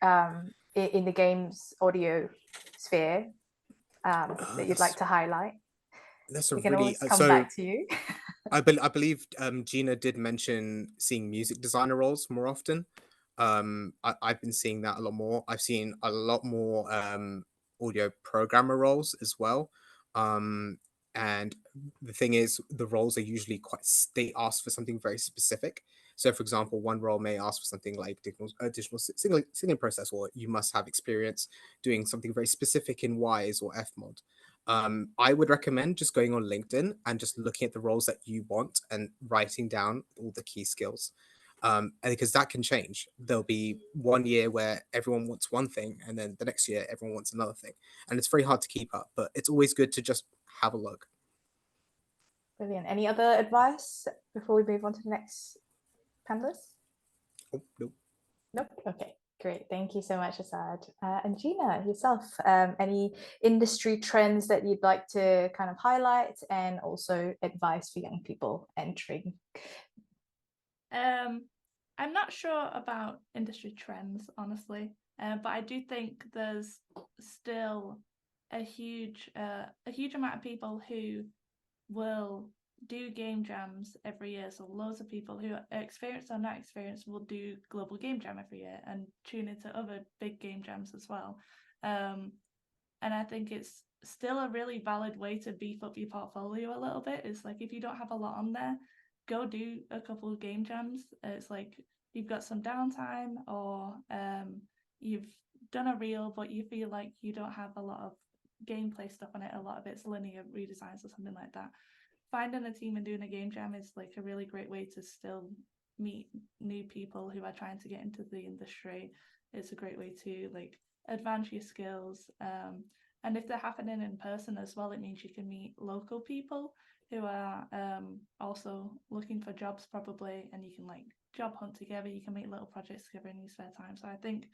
in the games audio sphere that you'd like to highlight. that's a We can really always come back to you. I believe Gina did mention seeing music designer roles more often. I've been seeing that a lot more. I've seen a lot more audio programmer roles as well. Um, and the thing is, the roles are usually they ask for something very specific. So, for example, one role may ask for something like additional signaling process, or you must have experience doing something very specific in Wise or Fmod. I would recommend just going on LinkedIn and just looking at the roles that you want and writing down all the key skills. And because that can change. There'll be 1 year where everyone wants one thing, and then the next year everyone wants another thing. And it's very hard to keep up, but it's always good to just have a look. Brilliant. Any other advice before we move on to the next panelist? Oh, no. Nope. Okay, great. Thank you so much, Asad. And Gina, yourself, any industry trends that you'd like to kind of highlight, and also advice for young people entering? I'm not sure about industry trends, honestly, but I do think there's still a huge amount of people who will do game jams every year. So loads of people who are experienced or not experienced will do Global Game Jam every year and tune into other big game jams as well. And I think it's still a really valid way to beef up your portfolio a little bit. It's like, if you don't have a lot on there, go do a couple of game jams. It's like you've got some downtime, or you've done a reel but you feel like you don't have a lot of gameplay stuff on it. A lot of it's linear redesigns or something like that. Finding a team and doing a game jam is like a really great way to still meet new people who are trying to get into the industry. It's a great way to like advance your skills, and if they're happening in person as well, it means you can meet local people who are also looking for jobs probably, and you can like job hunt together. You can make little projects together in your spare time. So I think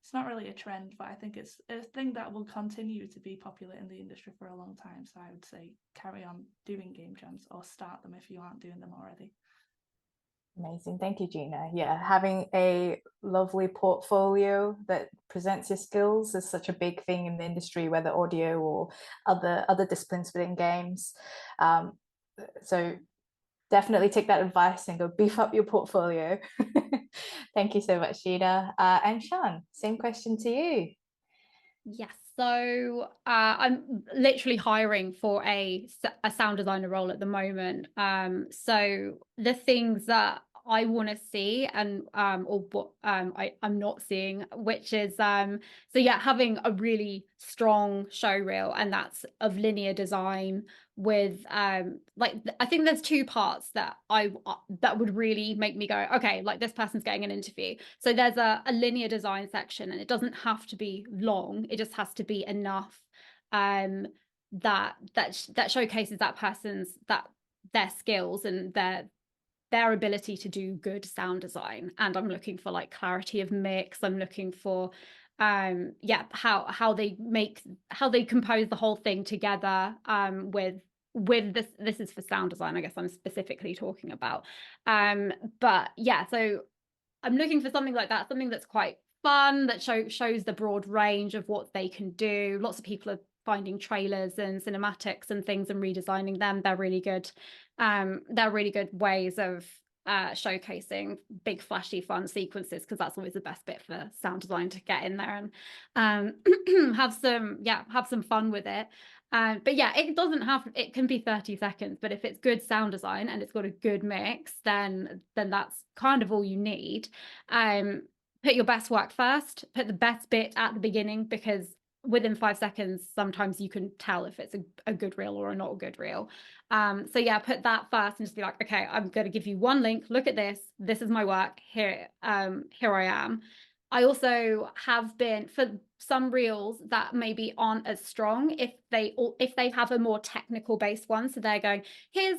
it's not really a trend, but I think it's a thing that will continue to be popular in the industry for a long time. So I would say carry on doing game jams, or start them if you aren't doing them already. Amazing. Thank you, Gina. Yeah, having a lovely portfolio that presents your skills is such a big thing in the industry, whether audio or other disciplines within games. So definitely take that advice and go beef up your portfolio. Thank you so much, Gina. And Sean, same question to you. Yes, so I'm literally hiring for a sound designer role at the moment. So the things that I want to see, and or what I'm not seeing, which is so yeah, having a really strong show reel, and that's of linear design with like I think there's two parts that that would really make me go, okay, like this person's getting an interview. So there's a linear design section, and it doesn't have to be long, it just has to be enough that showcases that person's their skills and their ability to do good sound design. And I'm looking for like clarity of mix, I'm looking for yeah, how they compose the whole thing together with this is for sound design, I guess I'm specifically talking about. But yeah, so I'm looking for something like that, something that's quite fun, that shows the broad range of what they can do. Lots of people are finding trailers and cinematics and things and redesigning them. They're really good. They're really good ways of showcasing big flashy fun sequences, because that's always the best bit for sound design, to get in there and have some fun with it. But yeah, it can be 30 seconds, but if it's good sound design and it's got a good mix, then that's kind of all you need. Put your best work first, put the best bit at the beginning, because within 5 seconds, sometimes you can tell if it's a good reel or not a good reel. So yeah, put that first and just be like, okay, I'm going to give you one link. Look at this. This is my work. Here I am. I also have been, for some reels that maybe aren't as strong, if they have a more technical based one, so they're going, here's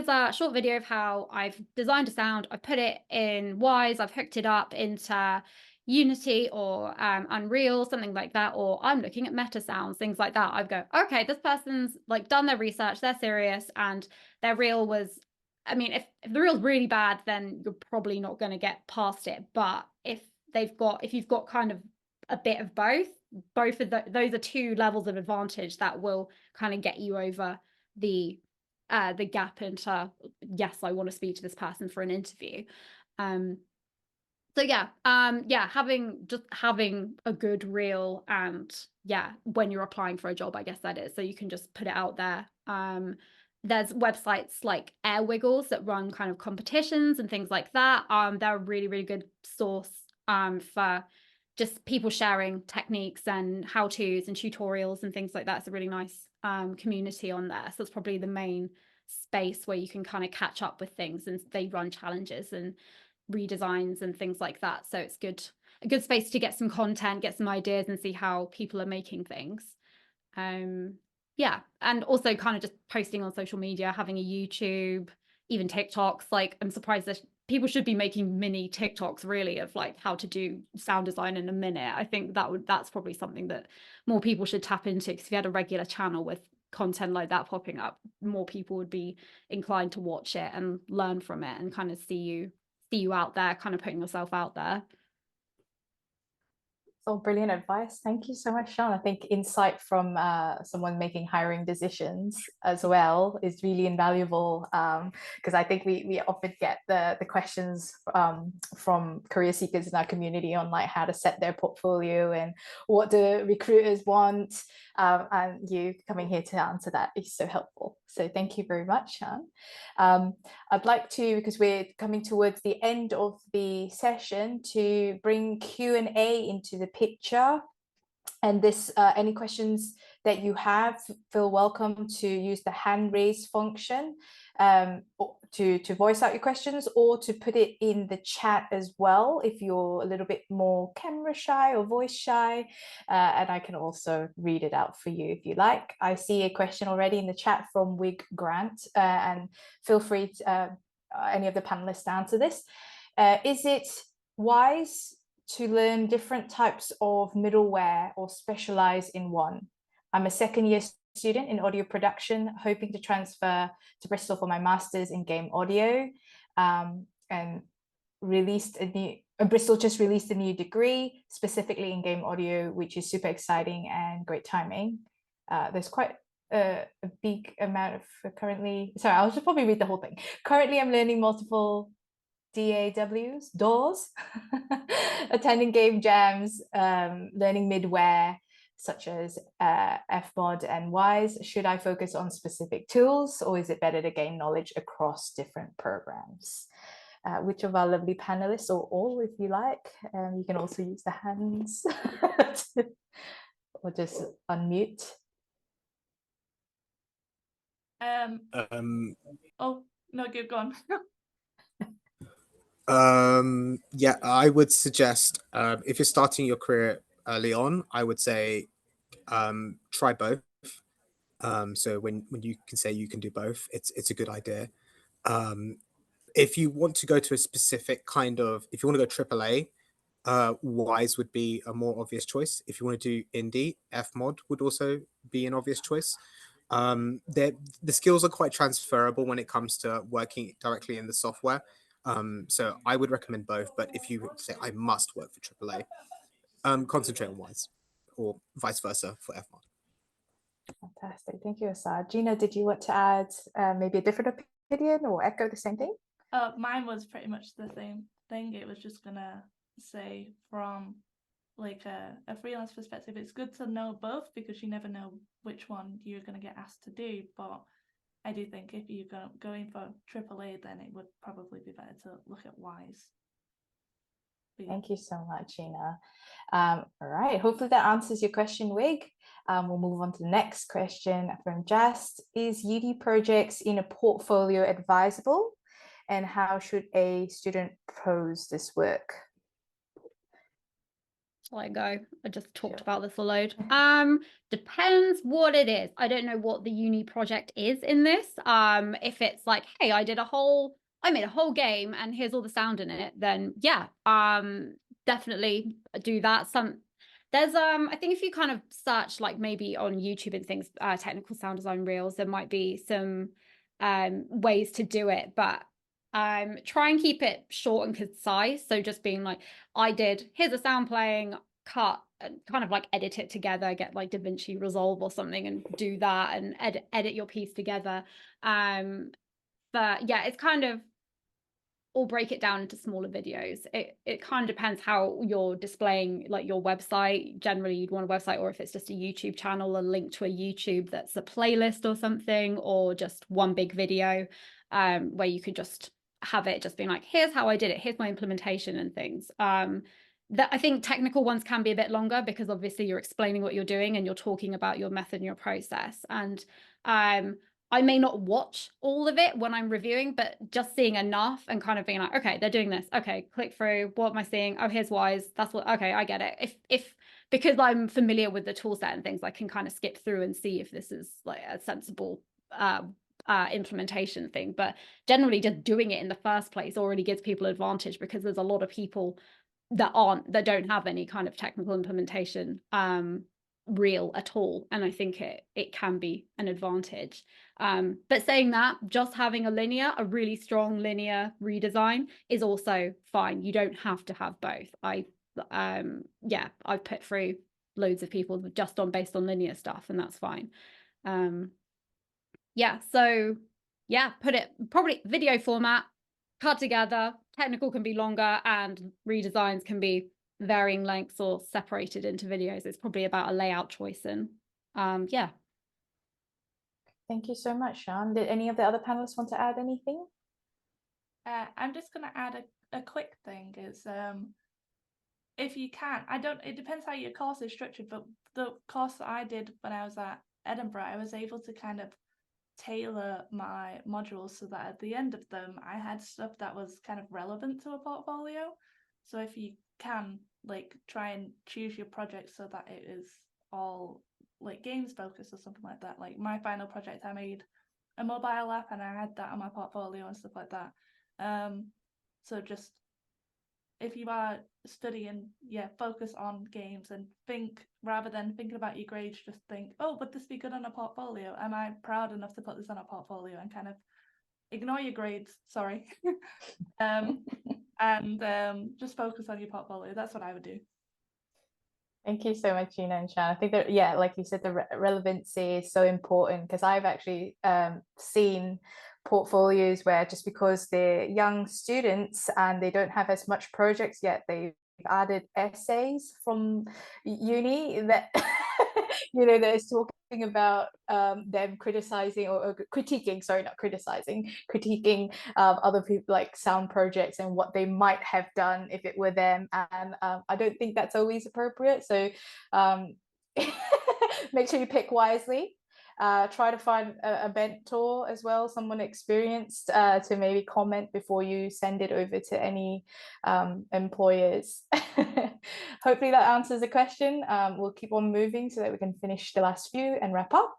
a short video of how I've designed a sound, I've put it in Wise, I've hooked it up into Unity or Unreal, something like that, or I'm looking at meta sounds, things like that, I'd go, okay, this person's like done their research, they're serious, and their reel was, I mean, if the reel's really bad, then you're probably not going to get past it. But if you've got kind of a bit of both of those are two levels of advantage that will kind of get you over the gap into, yes, I want to speak to this person for an interview. So yeah, having a good reel, and yeah, when you're applying for a job, I guess that is, so you can just put it out there. There's websites like Air Wiggles that run kind of competitions and things like that. They're a really, really good source for just people sharing techniques and how-tos and tutorials and things like that. It's a really nice community on there. So it's probably the main space where you can kind of catch up with things, and they run challenges and redesigns and things like that. So it's a good space to get some content, get some ideas, and see how people are making things. Yeah, and also kind of just posting on social media, having a YouTube, even TikToks. Like, I'm surprised that people should be making mini TikToks really of like how to do sound design in a minute. I think that's probably something that more people should tap into, because if you had a regular channel with content like that popping up, more people would be inclined to watch it and learn from it and kind of see you out there, kind of putting yourself out there. Oh, brilliant advice. Thank you so much, Sean. I think insight from someone making hiring decisions as well is really invaluable, because I think we often get the questions from career seekers in our community on like how to set their portfolio and what do recruiters want, and you coming here to answer that is so helpful. So thank you very much, Sean. I'd like to, because we're coming towards the end of the session, to bring Q&A into the picture. And this, any questions that you have, feel welcome to use the hand raise function to voice out your questions, or to put it in the chat as well if you're a little bit more camera shy or voice shy, and I can also read it out for you if you like. I see a question already in the chat from Wig Grant, and feel free to, any of the panelists to answer this. Is it wise to learn different types of middleware or specialize in one? I'm a second-year student in audio production, hoping to transfer to Bristol for my master's in game audio, and Bristol just released a new degree specifically in game audio, which is super exciting and great timing. There's quite a big amount of currently, sorry, I'll just probably read the whole thing. Currently, I'm learning multiple DAWs, attending game jams, learning midware such as Fmod and Wise. Should I focus on specific tools, or is it better to gain knowledge across different programs? Which of our lovely panelists, or all if you like, you can also use the hands or just unmute. Oh no, go on. Yeah, I would suggest if you're starting your career early on, I would say try both. So when you can say you can do both, it's a good idea. If you want to go to a specific kind of, if you want to go AAA, Wise would be a more obvious choice. If you want to do indie, Fmod would also be an obvious choice. The skills are quite transferable when it comes to working directly in the software. So I would recommend both, but if you say I must work for AAA, concentrate on Wise, or vice versa for Fmod. Fantastic, thank you, Asad. Gina, did you want to add maybe a different opinion or echo the same thing? Mine was pretty much the same thing. It was just gonna say, from like a freelance perspective, it's good to know both, because you never know which one you're going to get asked to do. But I do think if you're going for AAA, then it would probably be better to look at Wise. Yeah. Thank you so much, Gina. All right, hopefully that answers your question, Wig. We'll move on to the next question from Just. Is UD projects in a portfolio advisable, and how should a student pose this work? Shall I go? I just talked about this a load. Depends what it is. I don't know what the uni project is in this. If it's like, hey, I made a whole game and here's all the sound in it, then yeah, definitely do that. There's I think if you kind of search like maybe on YouTube and things, technical sound design reels, there might be some ways to do it, but try and keep it short and concise. So just being like, here's a sound playing, cut, and kind of like edit it together, get like DaVinci Resolve or something and do that and edit your piece together. But yeah, it's kind of, or break it down into smaller videos. It kind of depends how you're displaying like your website. Generally you'd want a website, or if it's just a YouTube channel, a link to a YouTube that's a playlist or something, or just one big video where you could just have it just being like, here's how I did it, here's my implementation and things. That I think technical ones can be a bit longer because obviously you're explaining what you're doing and you're talking about your method and your process. And I may not watch all of it when I'm reviewing, but just seeing enough and kind of being like, okay, they're doing this. Okay, click through. What am I seeing? Oh, here's whys. That's what, okay, I get it. If because I'm familiar with the tool set and things, I can kind of skip through and see if this is like a sensible implementation thing. But generally just doing it in the first place already gives people advantage, because there's a lot of people that don't have any kind of technical implementation reel at all, and I think it can be an advantage. But saying that, just having a really strong linear redesign is also fine. You don't have to have both. I've put through loads of people just based on linear stuff, and that's fine. Put it probably video format, cut together. Technical can be longer, and redesigns can be varying lengths or separated into videos. It's probably about a layout choice. And yeah. Thank you so much, Sean. Did any of the other panelists want to add anything? I'm just going to add a quick thing is if you can, it depends how your course is structured, but the course that I did when I was at Edinburgh, I was able to kind of tailor my modules so that at the end of them I had stuff that was kind of relevant to a portfolio. So if you can, like, try and choose your project so that it is all like games focused or something like that. Like my final project, I made a mobile app and I had that on my portfolio and stuff like that. So just if you are studying, focus on games and think, rather than thinking about your grades, just think, oh, would this be good on a portfolio? Am I proud enough to put this on a portfolio? And kind of ignore your grades, sorry. Just focus on your portfolio. That's what I would do. Thank you so much, Gina and Shan. I think that, yeah, like you said, the relevancy is so important, because I've actually seen portfolios where just because they're young students and they don't have as much projects yet, they've added essays from uni that that is talking about them criticizing or critiquing, sorry, not criticizing, critiquing other people, like sound projects, and what they might have done if it were them. And I don't think that's always appropriate. So make sure you pick wisely. Try to find a mentor as well, someone experienced, to maybe comment before you send it over to any employers. Hopefully that answers the question. We'll keep on moving so that we can finish the last few and wrap up.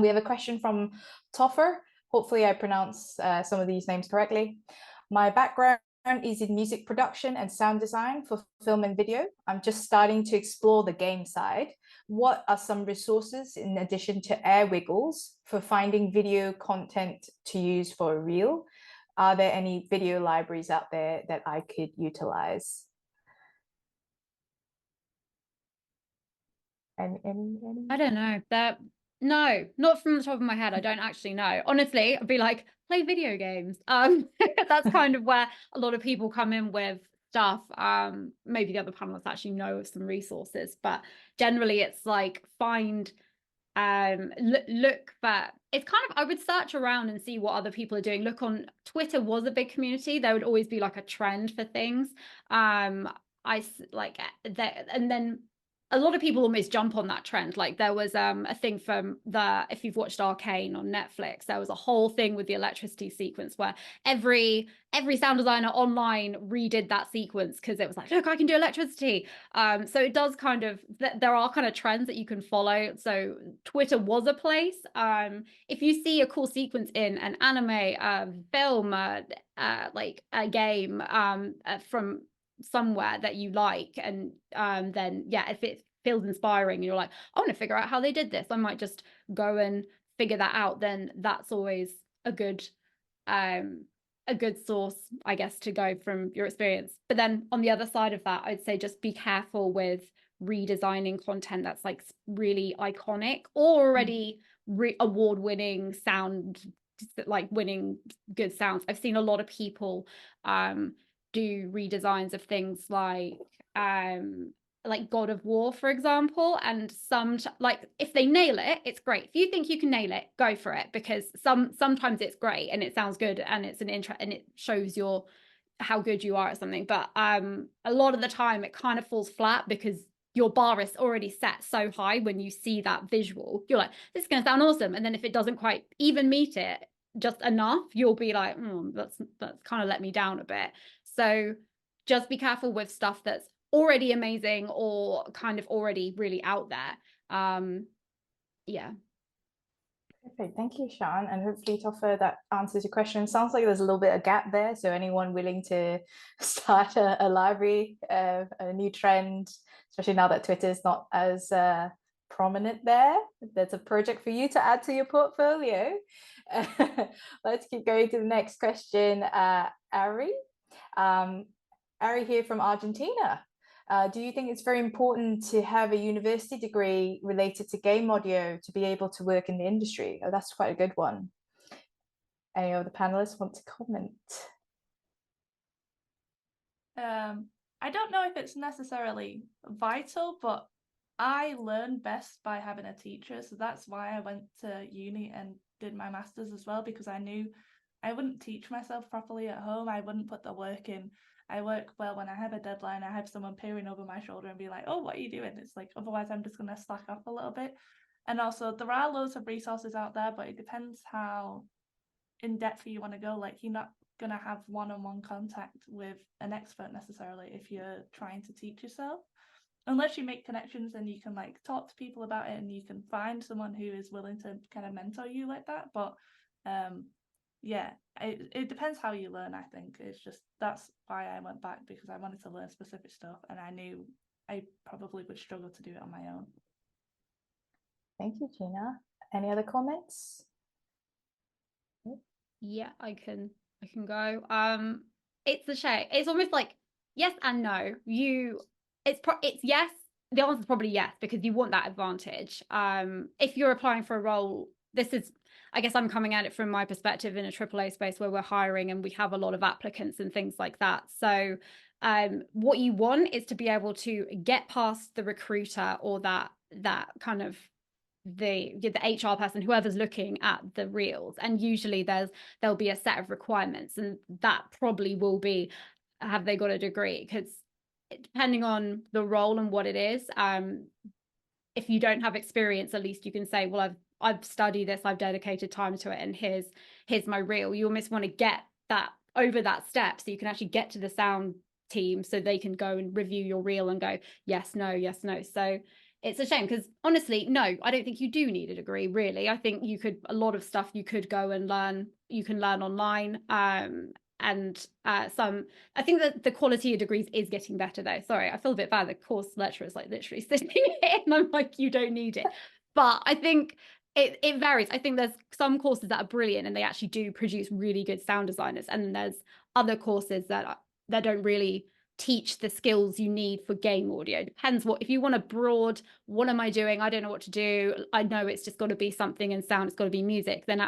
We have a question from Toffer. Hopefully I pronounce some of these names correctly. My background is in music production and sound design for film and video. I'm just starting to explore the game side. What are some resources in addition to Airwiggles for finding video content to use for a reel? Are there any video libraries out there that I could utilize? Any? I don't know that. No, not from the top of my head. I don't actually know. Honestly, I'd be like, play video games. That's kind of where a lot of people come in with stuff. Maybe the other panelists actually know of some resources, but generally it's like find look, but it's kind of, I would search around and see what other people are doing. Look on Twitter was a big community. There would always be like a trend for things. I like that, and then a lot of people almost jump on that trend. Like there was a thing from if you've watched Arcane on Netflix, there was a whole thing with the electricity sequence where every sound designer online redid that sequence because it was like, look, I can do electricity. So it does kind of, there are kind of trends that you can follow. So Twitter was a place. If you see a cool sequence in an anime, film, like a game, from somewhere that you like, and then yeah, if it feels inspiring and you're like, I want to figure out how they did this, I might just go and figure that out, then that's always a good source, I guess, to go from your experience. But then on the other side of that, I'd say just be careful with redesigning content that's like really iconic or already award-winning sound, like winning good sounds. I've seen a lot of people do redesigns of things like God of War, for example, and like if they nail it, it's great. If you think you can nail it, go for it, because sometimes it's great and it sounds good and it's an interest and it shows how good you are at something. But a lot of the time it kind of falls flat because your bar is already set so high. When you see that visual, you're like, this is going to sound awesome, and then if it doesn't quite even meet it just enough, you'll be like, that's kind of let me down a bit. So just be careful with stuff that's already amazing or kind of already really out there. Yeah. Perfect. Thank you, Sean. And hopefully, Toffa, that answers your question. Sounds like there's a little bit of gap there. So anyone willing to start a library, a new trend, especially now that Twitter is not as prominent there's a project for you to add to your portfolio. Let's keep going to the next question. Ari. Ari here from Argentina. Do you think it's very important to have a university degree related to game audio to be able to work in the industry? Oh, that's quite a good one. Any of the panelists want to comment? I don't know if it's necessarily vital, but I learn best by having a teacher. So that's why I went to uni and did my master's as well, because I knew I wouldn't teach myself properly at home. I wouldn't put the work in. I work well when I have a deadline. I have someone peering over my shoulder and be like, oh, what are you doing? It's like, otherwise I'm just going to slack off a little bit. And also there are loads of resources out there, but it depends how in depth you want to go. Like, you're not going to have one-on-one contact with an expert necessarily if you're trying to teach yourself, unless you make connections and you can like talk to people about it and you can find someone who is willing to kind of mentor you like that. But yeah, it depends how you learn. I think it's just, that's why I went back, because I wanted to learn specific stuff and I knew I probably would struggle to do it on my own. Thank you, Gina. Any other comments? Yeah, I can go. It's a shame. It's almost like yes and no. It's yes. The answer is probably yes, because you want that advantage. If you're applying for a role, I guess I'm coming at it from my perspective in a AAA space where we're hiring and we have a lot of applicants and things like that. So what you want is to be able to get past the recruiter or that kind of the HR person, whoever's looking at the reels, and usually there'll be a set of requirements, and that probably will be, have they got a degree? Because depending on the role and what it is, if you don't have experience, at least you can say, well, I've studied this, I've dedicated time to it, and here's my reel. You almost want to get that over that step so you can actually get to the sound team so they can go and review your reel and go yes, no, yes, no. So it's a shame, because honestly, no, I don't think you do need a degree, really. I think a lot of stuff you could go and learn, you can learn online. And I think that the quality of degrees is getting better though. Sorry, I feel a bit bad. The course lecturer is like literally sitting here and I'm like, you don't need it. But I think it varies. I think there's some courses that are brilliant and they actually do produce really good sound designers. And then there's other courses that don't really teach the skills you need for game audio. Depends if you want a broad, what am I doing? I don't know what to do. I know it's just got to be something in sound, it's got to be music. Then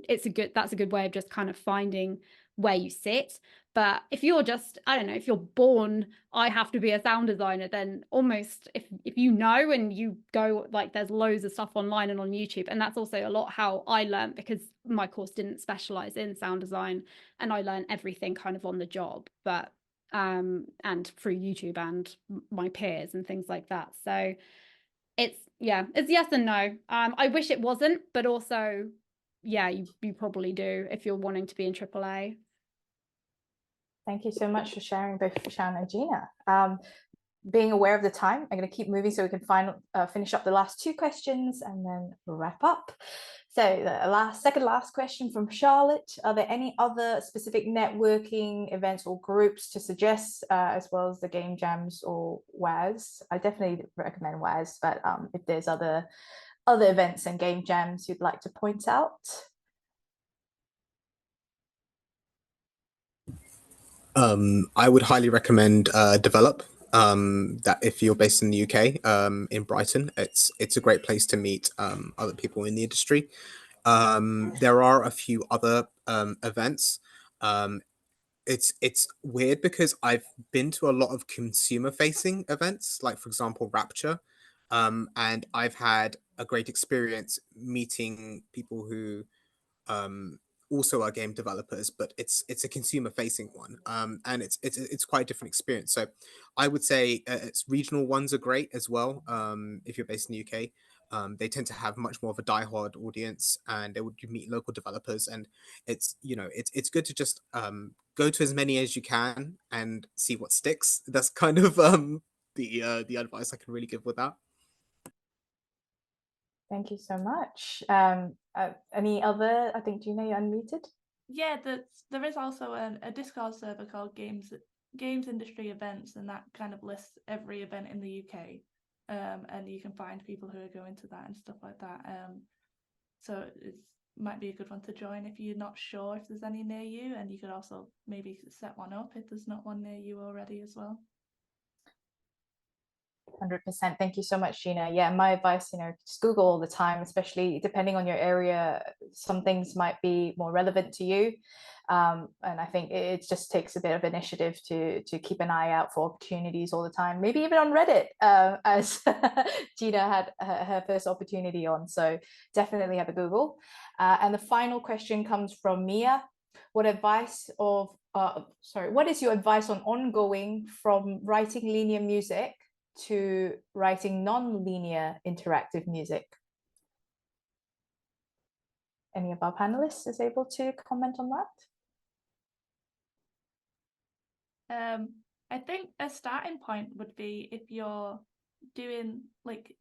that's a good way of just kind of finding where you sit. But if you're just, I don't know, if you're born, I have to be a sound designer, then almost if you know and you go, like, there's loads of stuff online and on YouTube. And that's also a lot how I learned, because my course didn't specialize in sound design and I learned everything kind of on the job, but and through YouTube and my peers and things like that. So it's yes and no. I wish it wasn't, but also, yeah, you probably do if you're wanting to be in AAA. Thank you so much for sharing, both Sean and Gina. Being aware of the time, I'm going to keep moving so we can finish up the last two questions and then wrap up. So the second last question from Charlotte. Are there any other specific networking events or groups to suggest, as well as the game jams or WAS? I definitely recommend WAS, but if there's other events and game jams you'd like to point out. I would highly recommend Develop. That if you're based in the UK, in Brighton, it's a great place to meet other people in the industry. There are a few other events. It's weird because I've been to a lot of consumer facing events, like for example Rapture, and I've had a great experience meeting people who um, also are game developers, but it's a consumer facing one, and it's quite a different experience. So I would say it's regional ones are great as well. If you're based in the UK, they tend to have much more of a diehard audience, and they would meet local developers, and it's good to just go to as many as you can and see what sticks. That's kind of the advice I can really give with that. Thank you so much. Any other? I think Gina, you unmuted. Yeah, there is also a Discord server called Games Industry Events, and that kind of lists every event in the UK. And you can find people who are going to that and stuff like that. So it might be a good one to join if you're not sure if there's any near you, and you could also maybe set one up if there's not one near you already as well. 100%. Thank you so much, Gina. Yeah, my advice, just Google all the time, especially depending on your area. Some things might be more relevant to you. And I think it just takes a bit of initiative to keep an eye out for opportunities all the time, maybe even on Reddit, as Gina had her first opportunity on. So definitely have a Google. And the final question comes from Mia. What is your advice on ongoing from writing linear music to writing non-linear interactive music? Any of our panelists is able to comment on that? I think a starting point would be if you're doing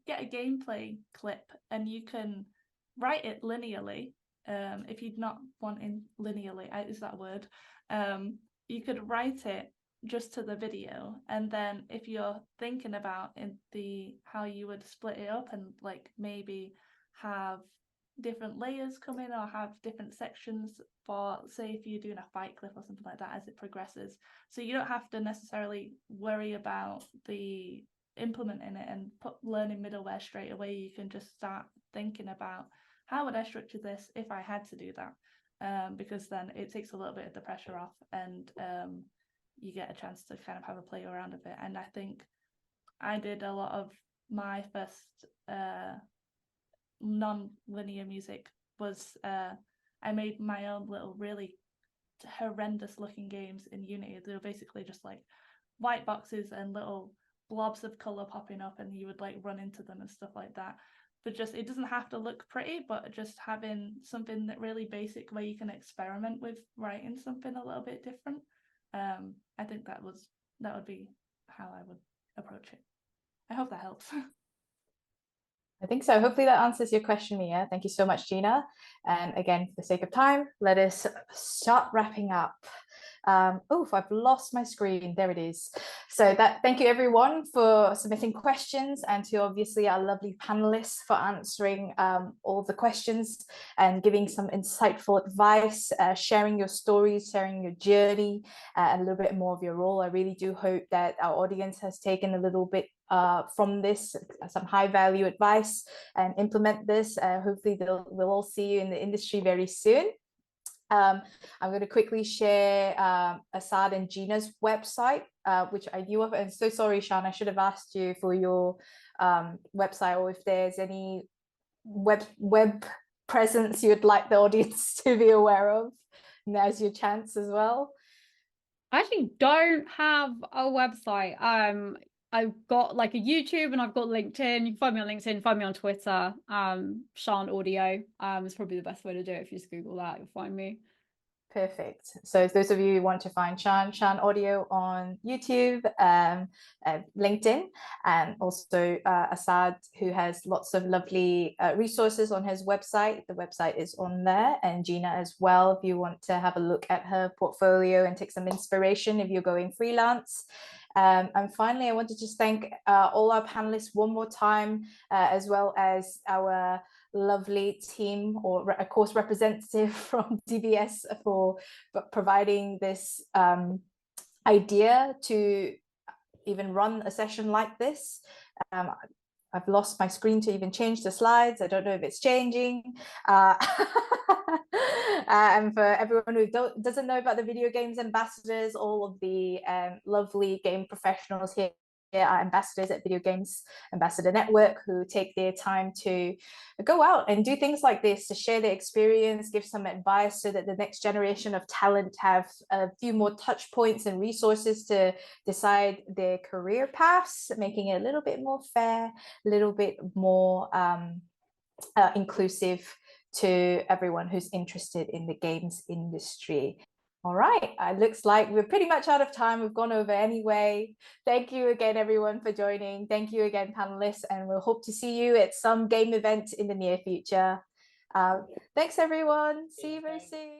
get a gameplay clip and you can write it linearly. If you're not wanting linearly, is that a word? You could write it just to the video, and then if you're thinking about how you would split it up and maybe have different layers come in or have different sections for, say, if you're doing a fight clip or something like that as it progresses, so you don't have to necessarily worry about the implementing it and learning middleware straight away. You can just start thinking about, how would I structure this if I had to do that, because then it takes a little bit of the pressure off, and you get a chance to kind of have a play around with it. And I think I did a lot of my first non-linear music was I made my own little really horrendous looking games in Unity. They were basically just white boxes and little blobs of color popping up, and you would run into them and stuff like that. But just, it doesn't have to look pretty, but just having something that really basic where you can experiment with writing something a little bit different. I think that would be how I would approach it. I hope that helps. I think so. Hopefully that answers your question, Mia. Thank you so much, Gina. And again, for the sake of time, let us start wrapping up. I've lost my screen. There it is. So thank you everyone for submitting questions, and to obviously our lovely panelists for answering all the questions and giving some insightful advice, sharing your stories, sharing your journey, and a little bit more of your role. I really do hope that our audience has taken a little bit from this, some high value advice, and implement this. Hopefully we'll all see you in the industry very soon. I'm going to quickly share Asad and Gina's website, which I knew of. And so sorry, Sean, I should have asked you for your website, or if there's any web presence you'd like the audience to be aware of. Now's your chance as well. I actually don't have a website. I've got a YouTube, and I've got LinkedIn. You can find me on LinkedIn, find me on Twitter. Sean Audio is probably the best way to do it. If you just Google that, you'll find me. Perfect. So those of you who want to find Shan Audio on YouTube, LinkedIn, and also Asad, who has lots of lovely resources on his website. The website is on there, and Gina as well, if you want to have a look at her portfolio and take some inspiration if you're going freelance. And finally, I want to just thank all our panelists one more time, as well as our lovely team or a course representative from DBS for providing this idea to even run a session like this. I've lost my screen to even change the slides. I don't know if it's changing. And for everyone who doesn't know about the Video Games Ambassadors, all of the lovely game professionals here are ambassadors at Video Games Ambassador Network, who take their time to go out and do things like this, to share their experience, give some advice so that the next generation of talent have a few more touch points and resources to decide their career paths, making it a little bit more fair, a little bit more inclusive to everyone who's interested in the games industry. All right, it looks like we're pretty much out of time. We've gone over anyway. Thank you again, everyone, for joining. Thank you again, panelists, and we'll hope to see you at some game event in the near future. Thanks, everyone. See you very soon.